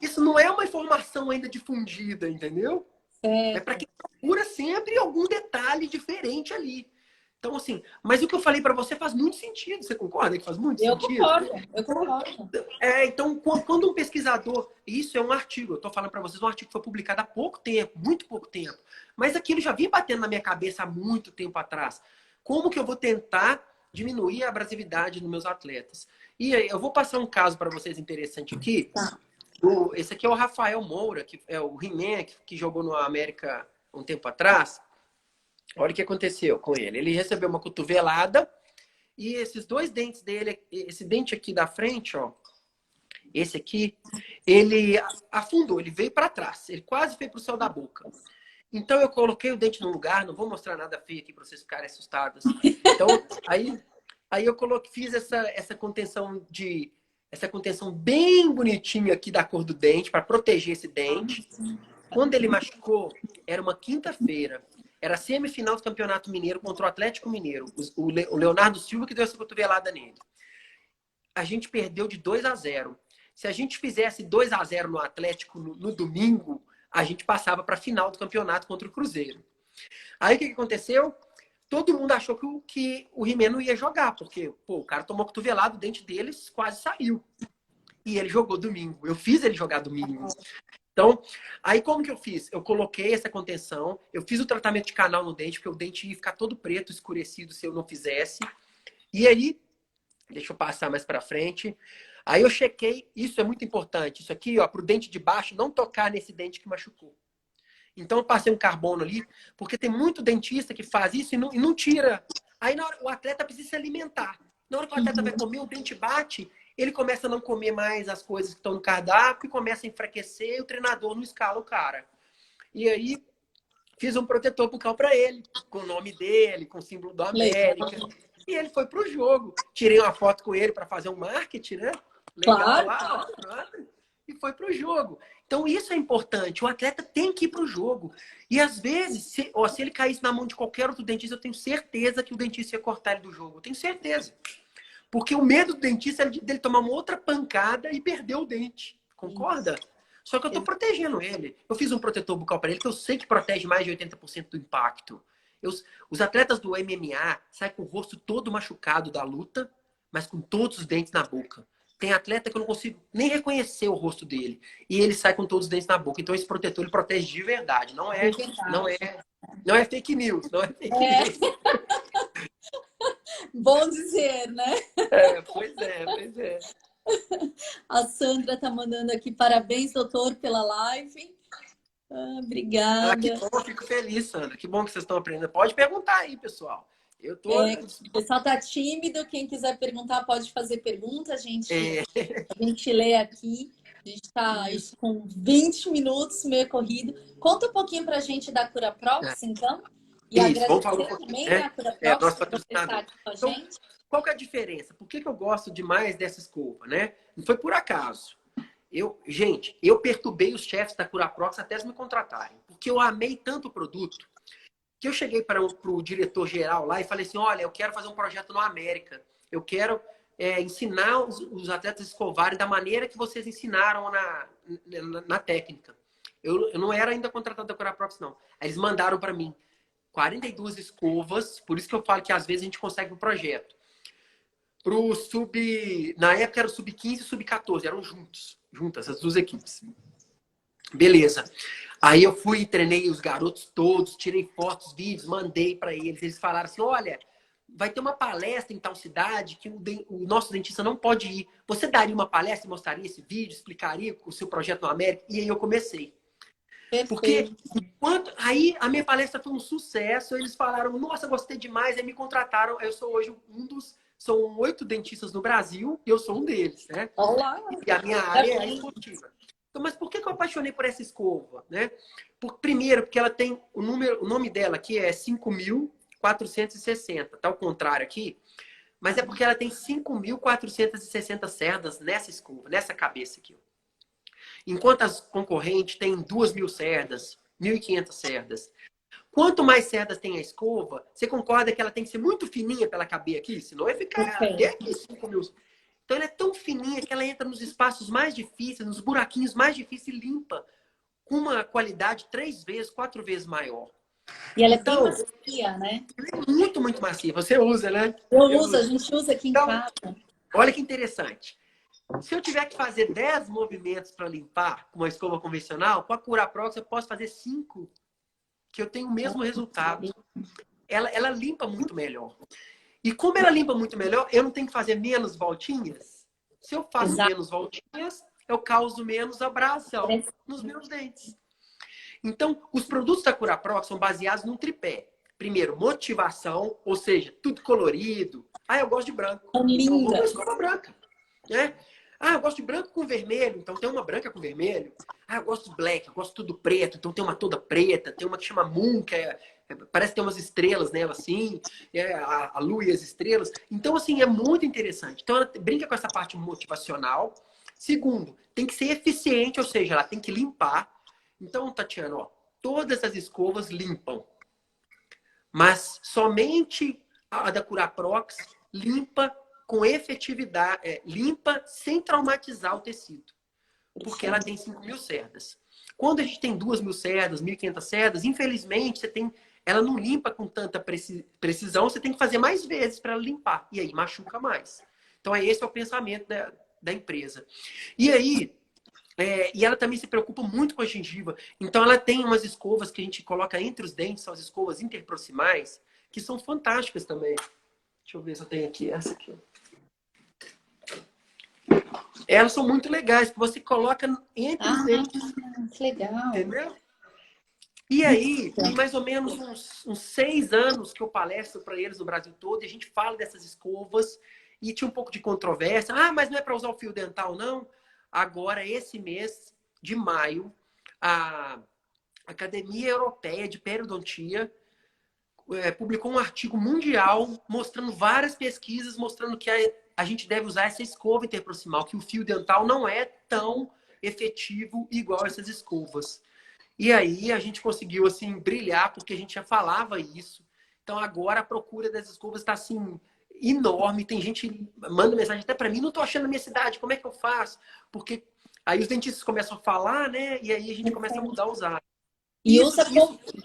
Isso não é uma informação ainda difundida, entendeu? É para quem procura sempre algum detalhe diferente ali. Então, assim, mas o que eu falei para você faz muito sentido. Você concorda que faz muito Eu sentido? concordo, eu concordo. Então, quando um pesquisador, isso é um artigo, eu estou falando para vocês, um artigo que foi publicado há pouco tempo, muito pouco tempo, mas aquilo já vinha batendo na minha cabeça há muito tempo atrás. Como que eu vou tentar diminuir a abrasividade nos meus atletas? E aí, eu vou passar um caso para vocês interessante aqui. Tá. Esse aqui é o Rafael Moura, que é o He-Man, que jogou no América um tempo atrás. Olha o que aconteceu com ele. Ele recebeu uma cotovelada e esses dois dentes dele, esse dente aqui da frente, ó, esse aqui, ele afundou, ele veio para trás, ele quase foi para o céu da boca. Então eu coloquei o dente no lugar, não vou mostrar nada feio aqui para vocês ficarem assustados. Então aí eu fiz essa contenção bem bonitinha aqui da cor do dente para proteger esse dente. Quando ele machucou, era uma quinta-feira. Era semifinal do Campeonato Mineiro contra o Atlético Mineiro. O Leonardo Silva que deu essa cotovelada nele. A gente perdeu de 2-0. Se a gente fizesse 2-0 no Atlético no domingo, a gente passava para a final do campeonato contra o Cruzeiro. Aí o que aconteceu? Todo mundo achou que o He-Man não ia jogar, porque o cara tomou cotovelado, o dente deles quase saiu. E ele jogou domingo. Eu fiz ele jogar domingo. Então, aí como que eu fiz? Eu coloquei essa contenção, eu fiz o tratamento de canal no dente, porque o dente ia ficar todo preto, escurecido se eu não fizesse. E aí, deixa eu passar mais para frente. Aí eu chequei, isso é muito importante, isso aqui, ó, pro dente de baixo não tocar nesse dente que machucou. Então eu passei um carbono ali, porque tem muito dentista que faz isso e não tira. Aí na hora, o atleta precisa se alimentar. Na hora que o atleta vai comer, o dente bate, ele começa a não comer mais as coisas que estão no cardápio, começa a enfraquecer e o treinador não escala o cara. E aí fiz um protetor bucal para ele, com o nome dele, com o símbolo do Legal. América. E ele foi pro jogo. Tirei uma foto com ele para fazer um marketing, né? Legal Claro. lá, ó, e foi pro jogo. Então isso é importante. O atleta tem que ir pro jogo. E às vezes, se ele caísse na mão de qualquer outro dentista, eu tenho certeza que o dentista ia cortar ele do jogo. Eu tenho certeza. Porque o medo do dentista era dele tomar uma outra pancada e perder o dente. Concorda? Só que eu tô protegendo ele. Eu fiz um protetor bucal para ele que eu sei que protege mais de 80% do impacto. Os atletas do MMA saem com o rosto todo machucado da luta, mas com todos os dentes na boca. Tem atleta que eu não consigo nem reconhecer o rosto dele. E ele sai com todos os dentes na boca. Então esse protetor ele protege de verdade. Não é fake news. Não é fake news. Bom dizer, né? Pois é. A Sandra tá mandando aqui parabéns, doutor, pela live. Obrigada. Que bom, eu fico feliz, Sandra. Que bom que vocês estão aprendendo. Pode perguntar aí, pessoal. Eu tô... O pessoal tá tímido. Quem quiser perguntar, pode fazer pergunta. A gente lê aqui. A gente está com 20 minutos, meio corrido. Conta um pouquinho para a gente da Curaprox, então. E vamos falar um pouquinho, também da Curaprox nosso por você estar aqui com a gente. Então, qual que é a diferença? Por que eu gosto demais dessa escova, né? Não foi por acaso. Gente, eu perturbei os chefes da Curaprox até eles me contratarem. Porque eu amei tanto o produto que eu cheguei para o diretor-geral lá e falei assim, olha, eu quero fazer um projeto no América. Eu quero ensinar os atletas a escovarem da maneira que vocês ensinaram na técnica. Eu não era ainda contratado da Curaprox, não. Aí eles mandaram para mim 42 escovas, por isso que eu falo que às vezes a gente consegue um projeto. Na época era o sub-15 e o sub-14, eram juntas as duas equipes. Beleza. Aí eu fui, treinei os garotos todos, tirei fotos, vídeos, mandei para eles. Eles falaram assim, olha, vai ter uma palestra em tal cidade que o nosso dentista não pode ir. Você daria uma palestra, mostraria esse vídeo, explicaria o seu projeto no América? E aí eu comecei. Perfeito. Porque aí a minha palestra foi um sucesso, eles falaram, nossa, gostei demais, aí me contrataram. Eu sou hoje são 8 dentistas no Brasil e eu sou um deles, né? Olá! E a minha área é esportiva. Então, mas por que eu apaixonei por essa escova, né? Primeiro, porque ela tem o nome dela aqui é 5.460, tá ao contrário aqui, mas é porque ela tem 5.460 cerdas nessa escova, nessa cabeça aqui. Enquanto as concorrentes têm 2.000 cerdas, 1.500 cerdas. Quanto mais cerdas tem a escova, você concorda que ela tem que ser muito fininha para ela caber aqui? Senão vai ficar até aqui 5.000. Então ela é tão fininha que ela entra nos espaços mais difíceis, nos buraquinhos mais difíceis e limpa. Com uma qualidade 3 vezes, 4 vezes maior. E ela é bem macia, né? Ela é muito, muito macia. Você usa, né? Eu uso, a gente usa aqui em casa. Olha que interessante. Se eu tiver que fazer 10 movimentos para limpar com uma escova convencional, com a Curaprox eu posso fazer 5, que eu tenho o mesmo resultado. Ela limpa muito melhor. E como ela limpa muito melhor, eu não tenho que fazer menos voltinhas. Se eu faço menos voltinhas, eu causo menos abrasão nos meus dentes. Então, os produtos da Curaprox são baseados num tripé. Primeiro, motivação, ou seja, tudo colorido. Eu gosto de branco. Então, eu vou com escova branca. Né? Eu gosto de branco com vermelho, então tem uma branca com vermelho. Eu gosto de black, eu gosto de tudo preto, então tem uma toda preta. Tem uma que chama Moon, que parece que tem umas estrelas nela, assim. A lua e as estrelas. Então, assim, é muito interessante. Então, ela brinca com essa parte motivacional. Segundo, tem que ser eficiente, ou seja, ela tem que limpar. Então, Tatiana, ó, todas as escovas limpam. Mas somente a da Curaprox limpa com efetividade, limpa sem traumatizar o tecido. Porque ela tem 5.000 cerdas. Quando a gente tem 2.000 cerdas, 1.500 cerdas, infelizmente, ela não limpa com tanta precisão, você tem que fazer mais vezes para ela limpar. E aí machuca mais. Então, esse é o pensamento da empresa. E aí, e ela também se preocupa muito com a gengiva. Então, ela tem umas escovas que a gente coloca entre os dentes, são as escovas interproximais, que são fantásticas também. Deixa eu ver se eu tenho aqui. Essa aqui. Elas são muito legais, que você coloca entre os dentes. Que legal. Entendeu? E aí, tem mais ou menos uns 6 anos que eu palestro para eles no Brasil todo, e a gente fala dessas escovas, e tinha um pouco de controvérsia. Mas não é para usar o fio dental, não? Agora, esse mês de maio, a Academia Europeia de Periodontia publicou um artigo mundial mostrando várias pesquisas, mostrando que a gente deve usar essa escova interproximal, que o fio dental não é tão efetivo igual essas escovas. E aí a gente conseguiu assim brilhar, porque a gente já falava isso. Então agora a procura das escovas está assim enorme. Tem gente que manda mensagem até para mim, não estou achando na minha cidade, como é que eu faço? Porque Aí os dentistas começam a falar, né? E aí a gente começa a mudar os hábitos. E usa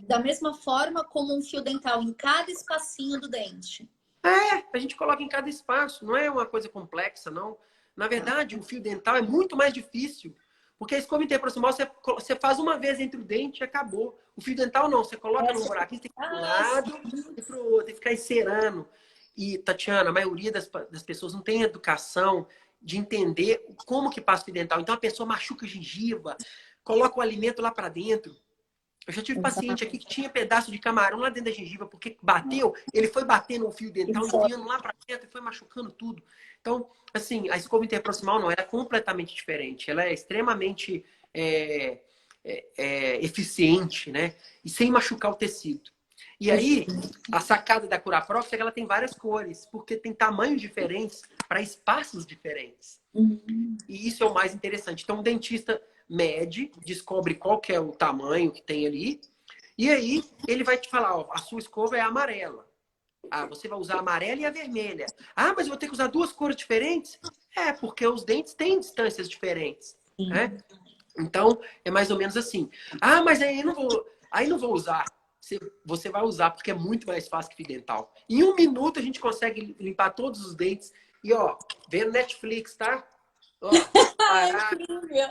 da mesma forma como um fio dental em cada espacinho do dente. A gente coloca em cada espaço, não é uma coisa complexa, não. Na verdade, o fio dental é muito mais difícil, porque a escova interproximal você faz uma vez entre o dente e acabou. O fio dental não, você coloca num buraquinho, tem que ir para um lado e para o outro, tem que ficar encerando. E, Tatiana, a maioria das pessoas não tem educação de entender como que passa o fio dental. Então a pessoa machuca a gengiva, coloca o alimento lá para dentro. Eu já tive paciente aqui que tinha pedaço de camarão lá dentro da gengiva, porque bateu, ele foi batendo o fio dental, enfiando lá para dentro e foi machucando tudo. Então, assim, a escova interproximal não, ela é completamente diferente. Ela é extremamente eficiente, né? E sem machucar o tecido. E aí, a sacada da Curaprox é que ela tem várias cores, porque tem tamanhos diferentes para espaços diferentes. E isso é o mais interessante. Então, o dentista mede, descobre qual que é o tamanho que tem ali, e aí ele vai te falar, ó, a sua escova é amarela. Ah, você vai usar a amarela e a vermelha. Ah, mas eu vou ter que usar duas cores diferentes? É, porque os dentes têm distâncias diferentes, né? Então, é mais ou menos assim. Ah, mas aí não vou usar. Você vai usar, porque é muito mais fácil que fio dental. Em 1 minuto a gente consegue limpar todos os dentes. E, ó, vendo Netflix, tá? Ó, parar,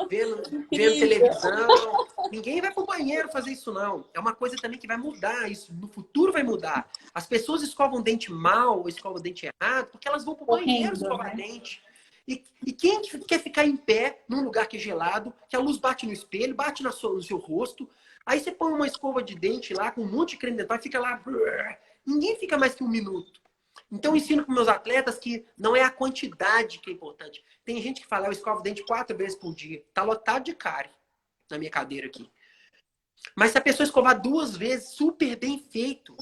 vendo televisão. Ninguém vai pro banheiro fazer isso, não. É uma coisa também que vai mudar isso. No futuro vai mudar. As pessoas escovam dente mal ou escovam dente errado porque elas vão pro banheiro escovar dente. E quem quer ficar em pé num lugar que é gelado, que a luz bate no espelho, bate no seu rosto, aí você põe uma escova de dente lá com um monte de creme dental e fica lá. Ninguém fica mais que 1 minuto. Então, eu ensino para meus atletas que não é a quantidade que é importante. Tem gente que fala, eu escovo o dente 4 vezes por dia. Tá lotado de cárie na minha cadeira aqui. Mas se a pessoa escovar 2 vezes, super bem feito,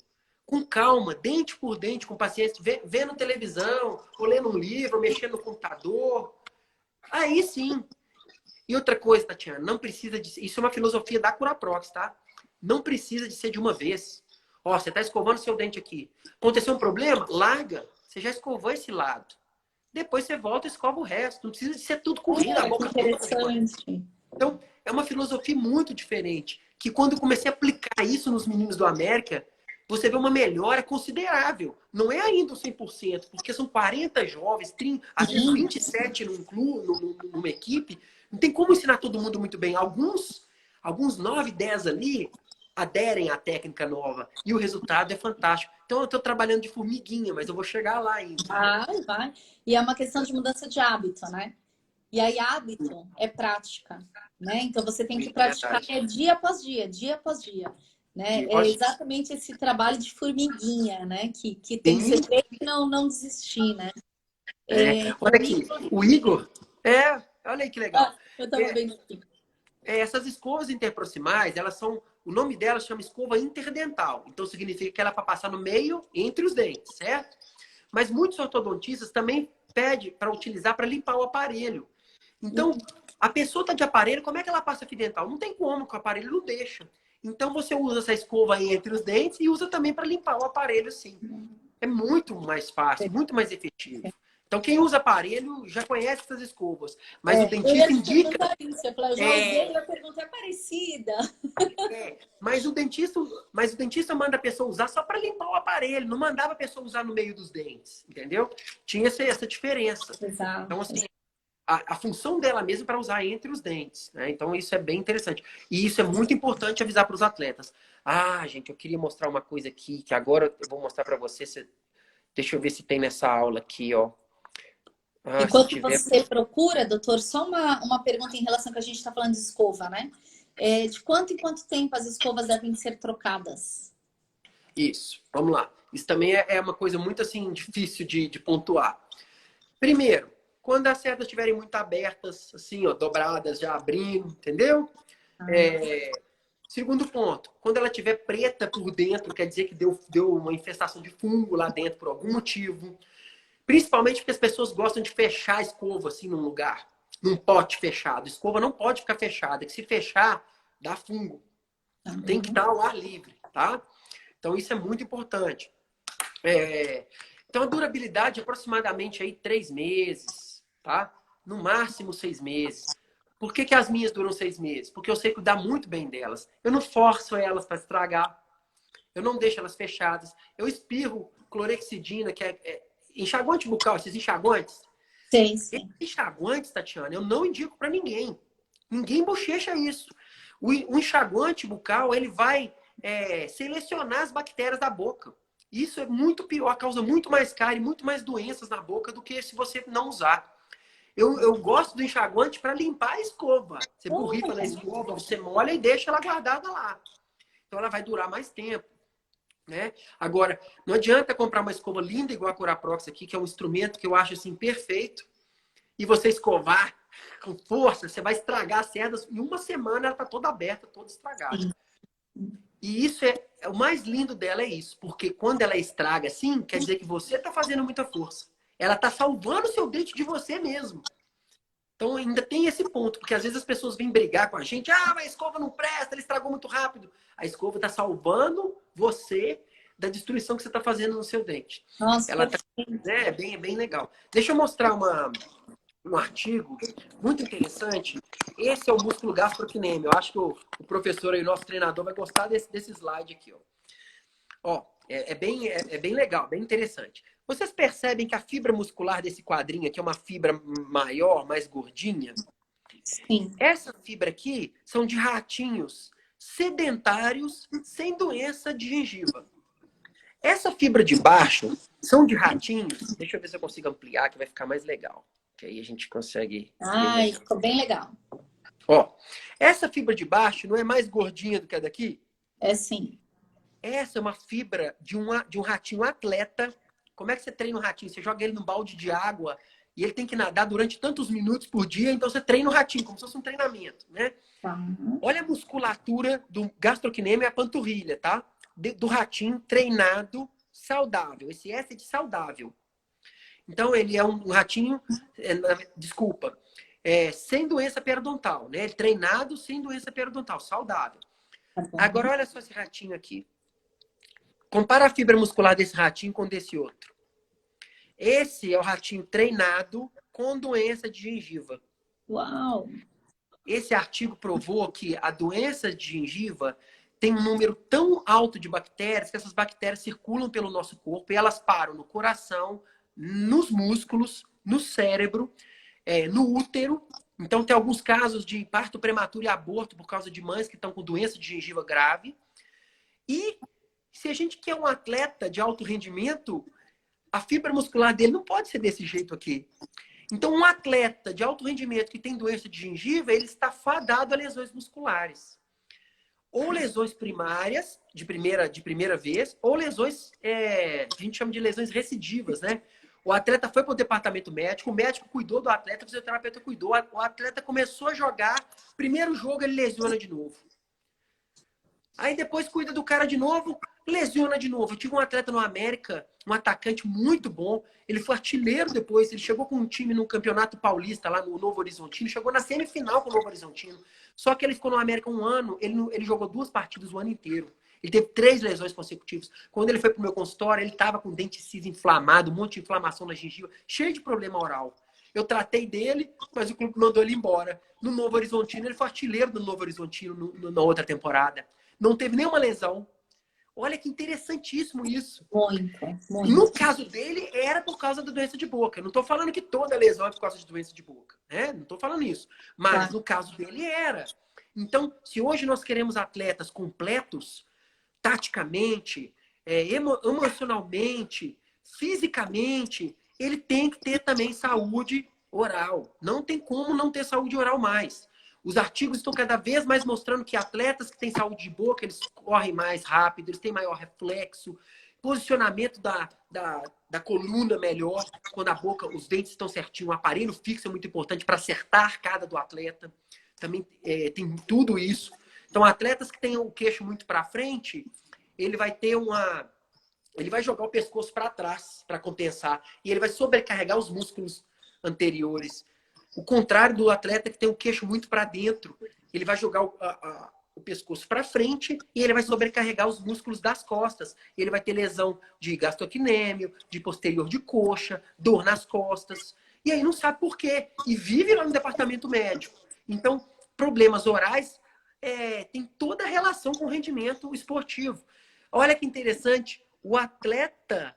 com calma, dente por dente, com paciência, vendo televisão, ou lendo um livro, ou mexendo no computador, aí sim. E outra coisa, Tatiana, não precisa de... Isso é uma filosofia da Curaprox, tá? Não precisa de ser de uma vez. Ó, você tá escovando seu dente aqui. Aconteceu um problema? Larga. Você já escovou esse lado. Depois você volta e escova o resto. Não precisa de ser tudo corrido, a boca toda. Interessante. Então, é uma filosofia muito diferente. Que quando eu comecei a aplicar isso nos meninos do América, você vê uma melhora considerável. Não é ainda o 100%, porque são 40 jovens, 30, às vezes 27 num clube, numa equipe. Não tem como ensinar todo mundo muito bem. Alguns 9, 10 ali aderem à técnica nova. E o resultado é fantástico. Então, eu estou trabalhando de formiguinha, mas eu vou chegar lá ainda. Vai. E é uma questão de mudança de hábito, né? E aí, hábito é prática, né? Então, você tem que praticar dia após dia, dia após dia. Né? É exatamente esse trabalho de formiguinha, né? Que tem que ser feito e não desistir, né? Olha aqui, o Igor... olha aí que legal. Eu estava vendo aqui. Essas escovas interproximais, elas são... O nome delas chama escova interdental. Então, significa que ela é para passar no meio, entre os dentes, certo? Mas muitos ortodontistas também pedem para utilizar para limpar o aparelho. Então, a pessoa está de aparelho, como é que ela passa fio dental? Não tem como, que o aparelho não deixa. Então, você usa essa escova aí entre os dentes e usa também para limpar o aparelho, sim. É muito mais fácil, muito mais efetivo. Então, quem usa aparelho já conhece essas escovas. Mas o dentista indica... Isso. Eu falei, eu já usei, a pergunta é parecida. Mas o dentista manda a pessoa usar só para limpar o aparelho. Não mandava a pessoa usar no meio dos dentes, entendeu? Tinha essa diferença. Exato. Então, assim, a função dela mesmo é para usar entre os dentes, né? Então, isso é bem interessante. E isso é muito importante avisar para os atletas. Ah, gente, eu queria mostrar uma coisa aqui, que agora eu vou mostrar para você. Deixa eu ver se tem nessa aula aqui, ó. Enquanto você procura, doutor, só uma pergunta em relação que a gente está falando de escova, né? De quanto em quanto tempo as escovas devem ser trocadas? Isso, vamos lá. Isso também é uma coisa muito assim difícil de pontuar. Primeiro, quando as cerdas estiverem muito abertas, assim, ó, dobradas, já abrindo, entendeu? Segundo ponto, quando ela estiver preta por dentro, quer dizer que deu uma infestação de fungo lá dentro por algum motivo. Principalmente porque as pessoas gostam de fechar a escova assim num lugar, num pote fechado. A escova não pode ficar fechada, que se fechar, dá fungo. Tem que estar ao ar livre, tá? Então isso é muito importante. Então a durabilidade é aproximadamente aí 3 meses, tá? No máximo 6 meses. Por que as minhas duram 6 meses? Porque eu sei cuidar muito bem delas. Eu não forço elas para estragar. Eu não deixo elas fechadas. Eu espirro clorexidina, que é enxaguante bucal, esses enxaguantes. Sim, Esses sim. enxaguantes, Tatiana, eu não indico para ninguém. Ninguém bochecha isso. O enxaguante bucal, ele vai selecionar as bactérias da boca. Isso é muito pior, causa muito mais cárie, muito mais doenças na boca do que se você não usar. Eu gosto do enxaguante para limpar a escova. Você borrifa na escova, você molha e deixa ela guardada lá. Então ela vai durar mais tempo. Né? Agora, não adianta comprar uma escova linda igual a Curaprox aqui, que é um instrumento que eu acho assim perfeito, e você escovar com força, você vai estragar as cerdas. Em uma semana ela está toda aberta, toda estragada. E isso o mais lindo dela é isso, porque quando ela estraga assim, quer dizer que você está fazendo muita força. Ela está salvando o seu dente de você mesmo. Então ainda tem esse ponto, porque às vezes as pessoas vêm brigar com a gente, mas a escova não presta, ela estragou muito rápido. A escova está salvando você da destruição que você está fazendo no seu dente. Nossa, Ela tá, né, bem legal. Deixa eu mostrar um artigo muito interessante. Esse é o músculo gastrocnêmio. Eu acho que o professor aí, nosso treinador, vai gostar desse slide aqui. Ó, é bem legal, bem interessante. Vocês percebem que a fibra muscular desse quadrinho aqui é uma fibra maior, mais gordinha? sim. Essa fibra aqui são de ratinhos sedentários sem doença de gengiva. Essa fibra de baixo são de ratinhos. Deixa eu ver se eu consigo ampliar, que vai ficar mais legal. Que aí a gente consegue ver Ai, melhor. ficou bem legal. Ó, essa fibra de baixo não é mais gordinha do que a daqui? É sim. Essa é uma fibra de um ratinho atleta. Como é que você treina um ratinho? Você joga ele no balde de água e ele tem que nadar durante tantos minutos por dia, então você treina o ratinho, como se fosse um treinamento, né? Tá. Olha a musculatura do gastrocnêmio e a panturrilha, tá? Do ratinho treinado saudável. Esse S é de saudável. Então, ele é um ratinho, sem doença periodontal, né? Ele treinado sem doença periodontal, saudável. Tá bom. Agora, olha só esse ratinho aqui. Compara a fibra muscular desse ratinho com desse outro. Esse é o ratinho treinado com doença de gengiva. Uau! Esse artigo provou que a doença de gengiva tem um número tão alto de bactérias que essas bactérias circulam pelo nosso corpo e elas param no coração, nos músculos, no cérebro, no útero. Então, tem alguns casos de parto prematuro e aborto por causa de mães que estão com doença de gengiva grave. E se a gente quer um atleta de alto rendimento, a fibra muscular dele não pode ser desse jeito aqui. Então, um atleta de alto rendimento que tem doença de gengiva, ele está fadado a lesões musculares. Ou lesões primárias, de primeira vez, ou lesões, a gente chama de lesões recidivas, né? O atleta foi para o departamento médico, o médico cuidou do atleta, o fisioterapeuta cuidou, o atleta começou a jogar, primeiro jogo ele lesiona de novo. Aí depois cuida do cara de novo, lesiona de novo. Eu tive um atleta no América, um atacante muito bom. Ele foi artilheiro depois. Ele chegou com um time no Campeonato Paulista, lá no Novo Horizontino. Chegou na semifinal com o Novo Horizontino. Só que ele ficou no América um ano. Ele jogou 2 partidas o ano inteiro. Ele teve 3 lesões consecutivas. Quando ele foi pro meu consultório, ele estava com o dente ciso inflamado, um monte de inflamação na gengiva, cheio de problema oral. Eu tratei dele, mas o clube mandou ele embora. No Novo Horizontino, ele foi artilheiro do Novo Horizontino na outra temporada. Não teve nenhuma lesão. Olha que interessantíssimo isso. Muito, E no muito. caso dele, era por causa da doença de boca. Eu não estou falando que toda lesão é por causa de doença de boca. Né? Não estou falando isso. Mas Tá. no caso dele, era. Então, se hoje nós queremos atletas completos, taticamente, emocionalmente, fisicamente, ele tem que ter também saúde oral. Não tem como não ter saúde oral mais. Os artigos estão cada vez mais mostrando que atletas que têm saúde de boca, eles correm mais rápido, eles têm maior reflexo, posicionamento da coluna melhor, quando a boca, os dentes estão certinho, o aparelho fixo é muito importante para acertar a arcada do atleta. Também tem tudo isso. Então, atletas que têm o queixo muito para frente, ele vai ter ele vai jogar o pescoço para trás para compensar e ele vai sobrecarregar os músculos anteriores. O contrário do atleta que tem o queixo muito para dentro, ele vai jogar o pescoço para frente e ele vai sobrecarregar os músculos das costas. Ele vai ter lesão de gastrocnêmio, de posterior de coxa, dor nas costas. E aí não sabe por quê. E vive lá no departamento médico. Então, problemas orais têm toda a relação com o rendimento esportivo. Olha que interessante, o atleta,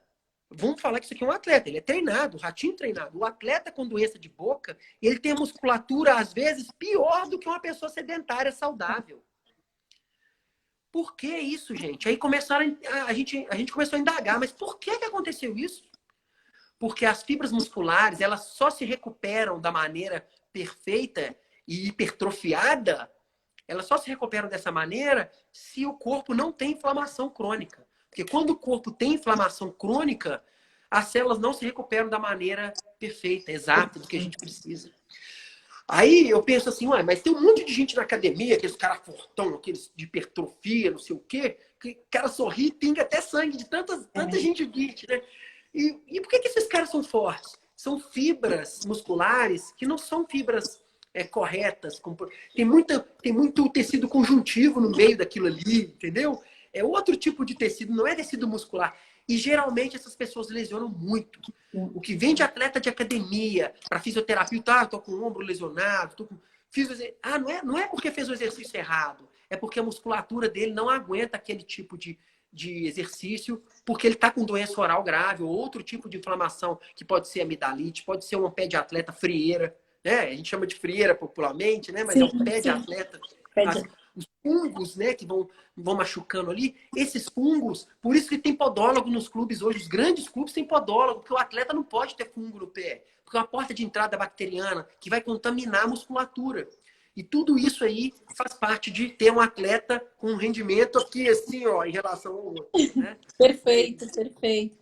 vamos falar que isso aqui é um atleta, ele é treinado, ratinho treinado. O atleta com doença de boca, ele tem a musculatura, às vezes, pior do que uma pessoa sedentária saudável. Por que isso, gente? Aí a gente começou a indagar, mas por que aconteceu isso? Porque as fibras musculares, elas só se recuperam da maneira perfeita e hipertrofiada, elas só se recuperam dessa maneira se o corpo não tem inflamação crônica. Porque quando o corpo tem inflamação crônica, as células não se recuperam da maneira perfeita, exata, do que a gente precisa. Aí eu penso assim, ué, mas tem um monte de gente na academia, aqueles caras fortão, aqueles de hipertrofia, não sei o quê, que o cara sorri e pinga até sangue de tanta gente gigante, né? E por que esses caras são fortes? São fibras musculares que não são fibras corretas. Tem muito tecido conjuntivo no meio daquilo ali, entendeu? É outro tipo de tecido, não é tecido muscular. E geralmente essas pessoas lesionam muito. O que vem de atleta de academia para fisioterapia, tô com o ombro lesionado, tô com... não é porque fez o exercício errado, é porque a musculatura dele não aguenta aquele tipo de exercício, porque ele está com doença oral grave ou outro tipo de inflamação, que pode ser amidalite, pode ser um pé de atleta frieira, né? A gente chama de frieira popularmente, né? Mas Sim, é um pé de atleta. Os fungos, né, que vão machucando ali, esses fungos, por isso que tem podólogo nos clubes hoje, os grandes clubes têm podólogo, porque o atleta não pode ter fungo no pé, porque é uma porta de entrada bacteriana que vai contaminar a musculatura. E tudo isso aí faz parte de ter um atleta com um rendimento aqui, assim, ó, em relação ao outro, né? Perfeito, perfeito.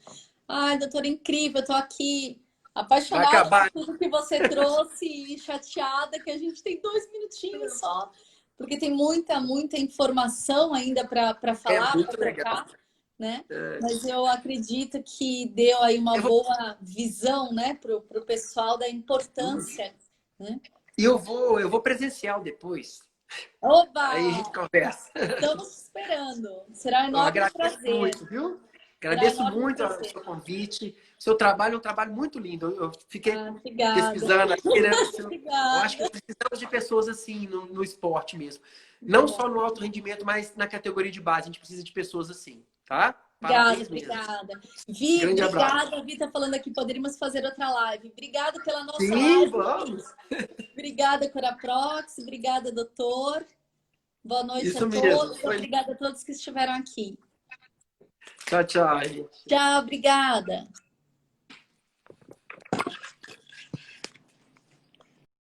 Ai, doutora, incrível. Eu tô aqui Vai apaixonada acabar. por tudo que você trouxe e chateada que a gente tem 2 minutinhos só, porque tem muita informação ainda para falar, para Muito legal. trocar, né? Mas eu acredito que deu aí uma boa visão, né, para o pessoal da importância, né? E eu vou presencial depois. Oba! Aí a gente conversa. Estamos esperando. Será um Eu enorme agradeço prazer. muito, viu? Será um Agradeço enorme muito o prazer. seu convite. Seu trabalho é um trabalho muito lindo. Eu fiquei Obrigada. pesquisando aqui, né? Eu acho que Obrigada. precisamos de pessoas assim no esporte mesmo. Não só no alto rendimento, mas na categoria de base. A gente precisa de pessoas assim, tá? Parabéns mesmo. Obrigada. Vi, Grande abraço. obrigada. Vi tá falando aqui, poderíamos fazer outra live. Obrigada pela nossa Sim, live. vamos. Obrigada, Coraprox. Obrigada, doutor. Boa noite Isso a mesmo. todos. Obrigada a todos que estiveram aqui. Tchau, tchau, gente. Tchau, obrigada.